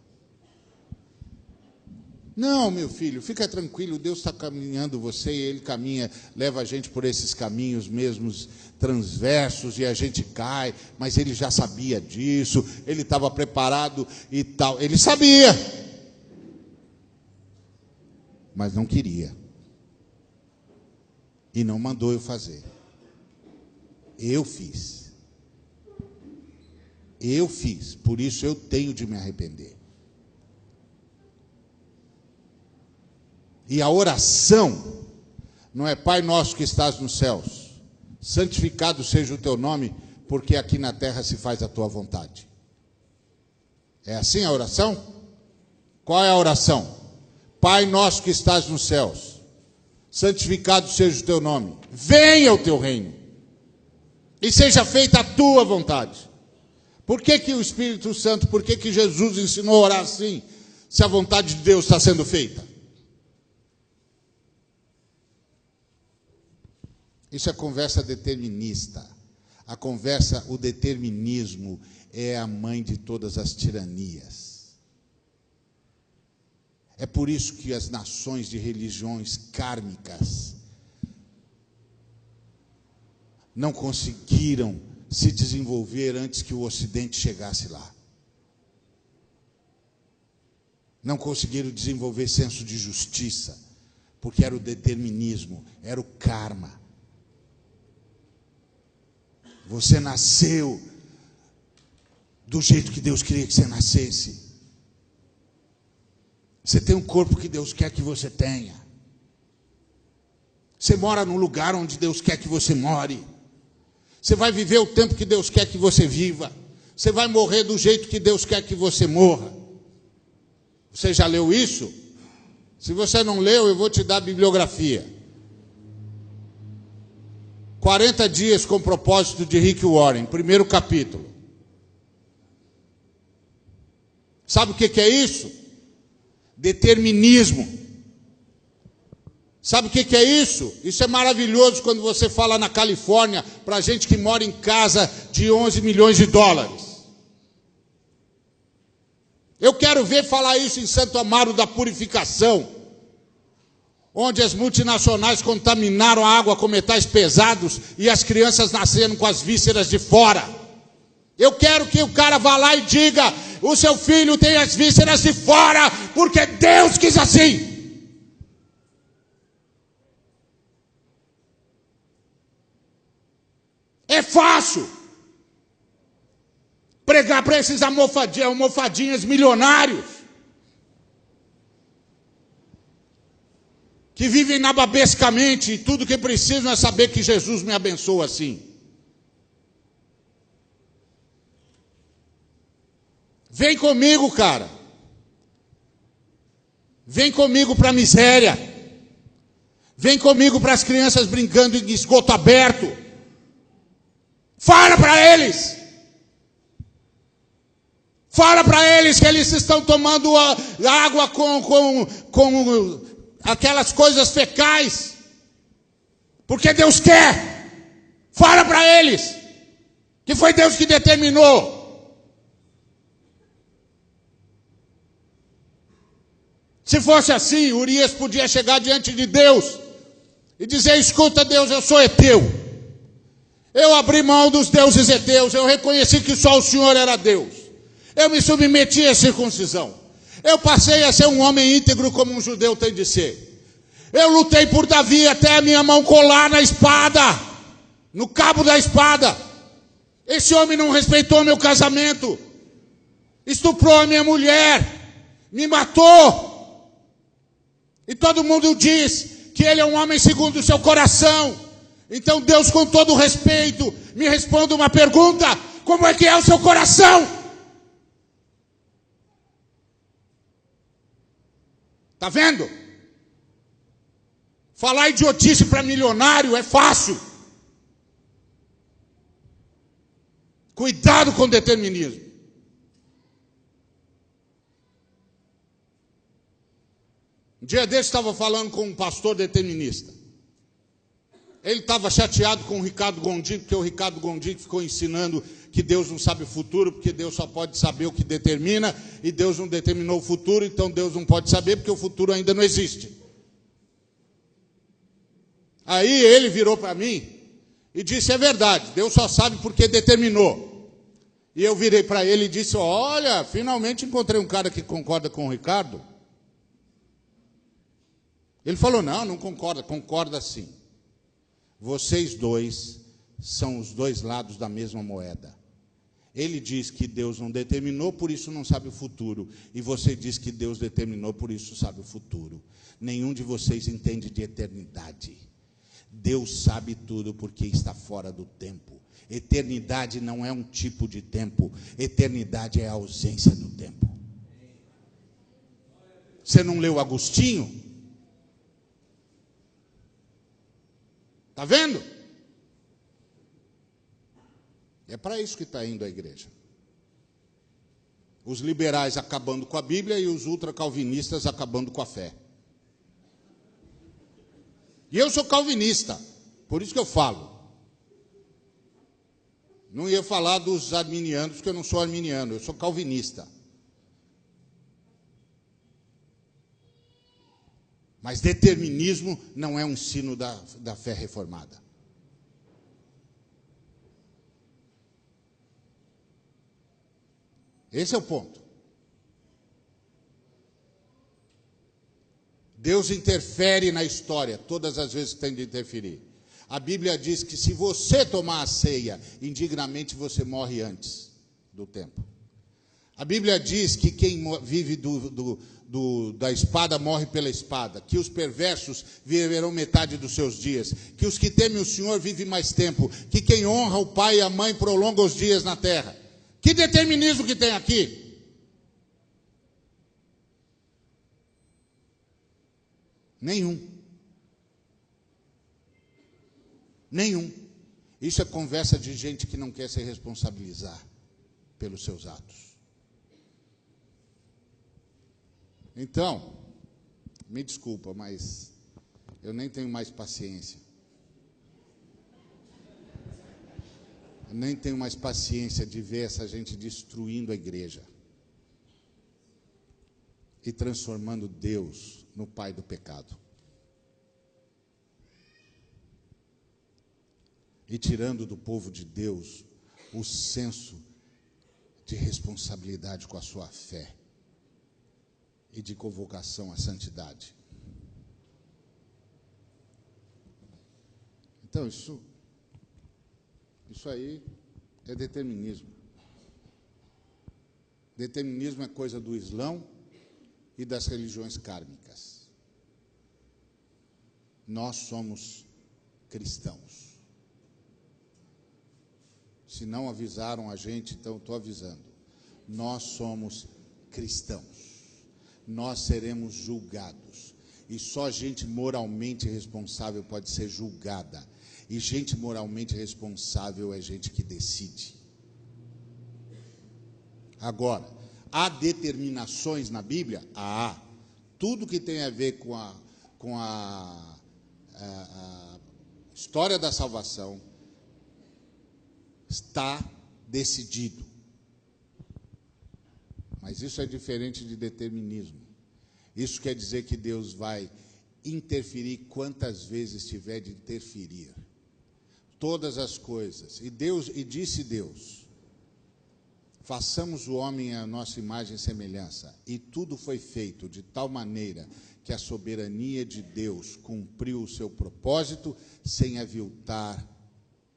Não, meu filho, fica tranquilo, Deus está caminhando você, e Ele caminha, leva a gente por esses caminhos mesmos transversos, e a gente cai, mas Ele já sabia disso, Ele estava preparado e tal, Ele sabia, mas não queria, e não mandou eu fazer. Eu fiz, por isso eu tenho de me arrepender. E a oração não é Pai nosso que estás nos céus, santificado seja o teu nome, porque aqui na terra se faz a tua vontade. É assim a oração? Qual é a oração? Pai nosso que estás nos céus, santificado seja o teu nome, venha o teu reino, e seja feita a tua vontade. Por que o Espírito Santo, por que Jesus ensinou a orar assim, se a vontade de Deus está sendo feita? Isso é conversa determinista. O determinismo é a mãe de todas as tiranias. É por isso que as nações de religiões kármicas não conseguiram se desenvolver antes que o Ocidente chegasse lá. Não conseguiram desenvolver senso de justiça, porque era o determinismo, era o karma. Você nasceu do jeito que Deus queria que você nascesse. Você tem um corpo que Deus quer que você tenha. Você mora num lugar onde Deus quer que você more. Você vai viver o tempo que Deus quer que você viva. Você vai morrer do jeito que Deus quer que você morra. Você já leu isso? Se você não leu, eu vou te dar a bibliografia. 40 dias com propósito de Rick Warren, primeiro capítulo. Sabe o que é isso? Determinismo. Sabe o que é isso? Isso é maravilhoso quando você fala na Califórnia para gente que mora em casa de 11 milhões de dólares. Eu quero ver falar isso em Santo Amaro da Purificação, onde as multinacionais contaminaram a água com metais pesados e as crianças nasceram com as vísceras de fora. Eu quero que o cara vá lá e diga: o seu filho tem as vísceras de fora, porque Deus quis assim. É fácil pregar para esses almofadinhas milionários que vivem nababescamente e tudo que precisam é saber que Jesus me abençoa assim. Vem comigo, cara. Vem comigo para a miséria. Vem comigo para as crianças brincando em esgoto aberto. Fala para eles. Fala para eles que eles estão tomando a água com aquelas coisas fecais, porque Deus quer. Fala para eles que foi Deus que determinou. Se fosse assim, Urias podia chegar diante de Deus e dizer: escuta, Deus, eu sou heteu, eu abri mão dos deuses heteus, eu reconheci que só o Senhor era Deus, eu me submeti à circuncisão, eu passei a ser um homem íntegro como um judeu tem de ser. Eu lutei por Davi até a minha mão colar na espada, no cabo da espada. Esse homem não respeitou meu casamento. estuprou a minha mulher, me matou. E todo mundo diz que ele é um homem segundo o seu coração. Então Deus, com todo o respeito, me responde uma pergunta: como é que é o seu coração? Está vendo? Falar idiotice para milionário é fácil. Cuidado com o determinismo. Um dia desse estava falando com um pastor determinista. Ele estava chateado com o Ricardo Gondim, porque o Ricardo Gondim ficou ensinando que Deus não sabe o futuro, porque Deus só pode saber o que determina, e Deus não determinou o futuro, então Deus não pode saber, porque o futuro ainda não existe. Aí ele virou para mim e disse: é verdade, Deus só sabe porque determinou. E eu virei para ele e disse: olha, finalmente encontrei um cara que concorda com o Ricardo. Ele falou: não concorda. Concorda sim. Vocês dois são os dois lados da mesma moeda. Ele diz que Deus não determinou, por isso não sabe o futuro. E você diz que Deus determinou, por isso sabe o futuro. Nenhum de vocês entende de eternidade. Deus sabe tudo porque está fora do tempo. Eternidade não é um tipo de tempo. Eternidade é a ausência do tempo. Você não leu Agostinho? Está vendo? É para isso que está indo a igreja. Os liberais acabando com a Bíblia e os ultracalvinistas acabando com a fé. E eu sou calvinista, por isso que eu falo. Não ia falar dos arminianos, porque eu não sou arminiano, eu sou calvinista. Mas determinismo não é um ensino da fé reformada. Esse é o ponto. Deus interfere na história todas as vezes que tem de interferir. A Bíblia diz que se você tomar a ceia indignamente, você morre antes do tempo. A Bíblia diz que quem vive da espada morre pela espada, que os perversos viverão metade dos seus dias, que os que temem o Senhor vivem mais tempo, que quem honra o pai e a mãe prolonga os dias na terra. Que determinismo que tem aqui? Nenhum. Isso é conversa de gente que não quer se responsabilizar pelos seus atos. Então, me desculpa, mas eu nem tenho mais paciência. Eu nem tenho mais paciência de ver essa gente destruindo a igreja e transformando Deus no pai do pecado. E tirando do povo de Deus o senso de responsabilidade com a sua fé e de convocação à santidade. Então, isso aí é determinismo. Determinismo é coisa do Islão e das religiões kármicas. Nós somos cristãos. Se não avisaram a gente, então estou avisando. Nós somos cristãos. Nós seremos julgados. E só gente moralmente responsável pode ser julgada. E gente moralmente responsável é gente que decide. Agora, há determinações na Bíblia? Há. Tudo que tem a ver com a história da salvação está decidido. Mas isso é diferente de determinismo. Isso quer dizer que Deus vai interferir quantas vezes tiver de interferir. Todas as coisas. E disse Deus: façamos o homem à nossa imagem e semelhança. E tudo foi feito de tal maneira que a soberania de Deus cumpriu o seu propósito sem aviltar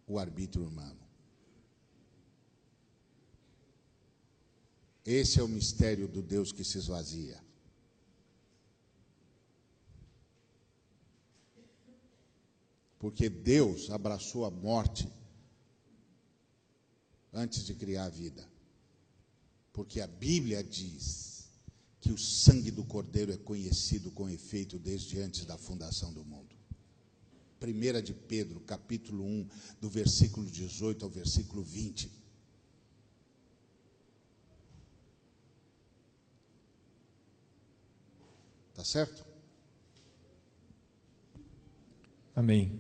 o arbítrio humano. Esse é o mistério do Deus que se esvazia. Porque Deus abraçou a morte antes de criar a vida. Porque a Bíblia diz que o sangue do Cordeiro é conhecido com efeito desde antes da fundação do mundo. 1 de Pedro, capítulo 1, do versículo 18 ao versículo 20. Tá certo? Amém.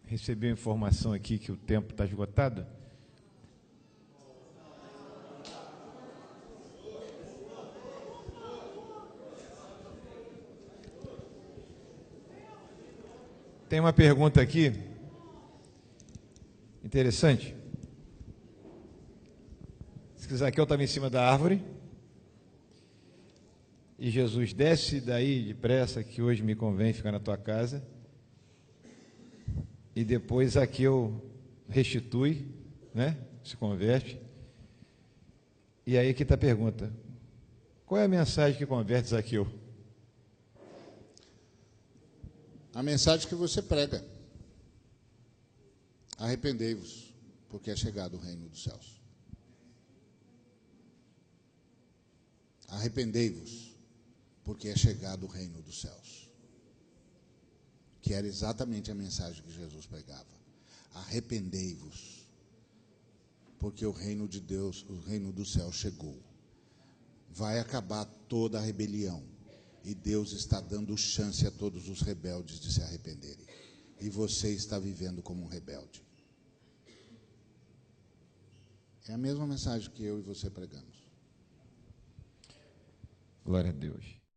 Recebi a informação aqui que o tempo está esgotado. Tem uma pergunta aqui, interessante. Se Zaqueu estava em cima da árvore, e Jesus desce daí depressa, que hoje me convém ficar na tua casa, e depois Zaqueu restitui, né? Se converte. E aí aqui está a pergunta: qual é a mensagem que converte Zaqueu? A mensagem que você prega. Arrependei-vos, porque é chegado o reino dos céus. Arrependei-vos, porque é chegado o reino dos céus. Que era exatamente a mensagem que Jesus pregava. Arrependei-vos, porque o reino de Deus, o reino do céu chegou. Vai acabar toda a rebelião. E Deus está dando chance a todos os rebeldes de se arrependerem. E você está vivendo como um rebelde. É a mesma mensagem que eu e você pregamos. Glória a Deus.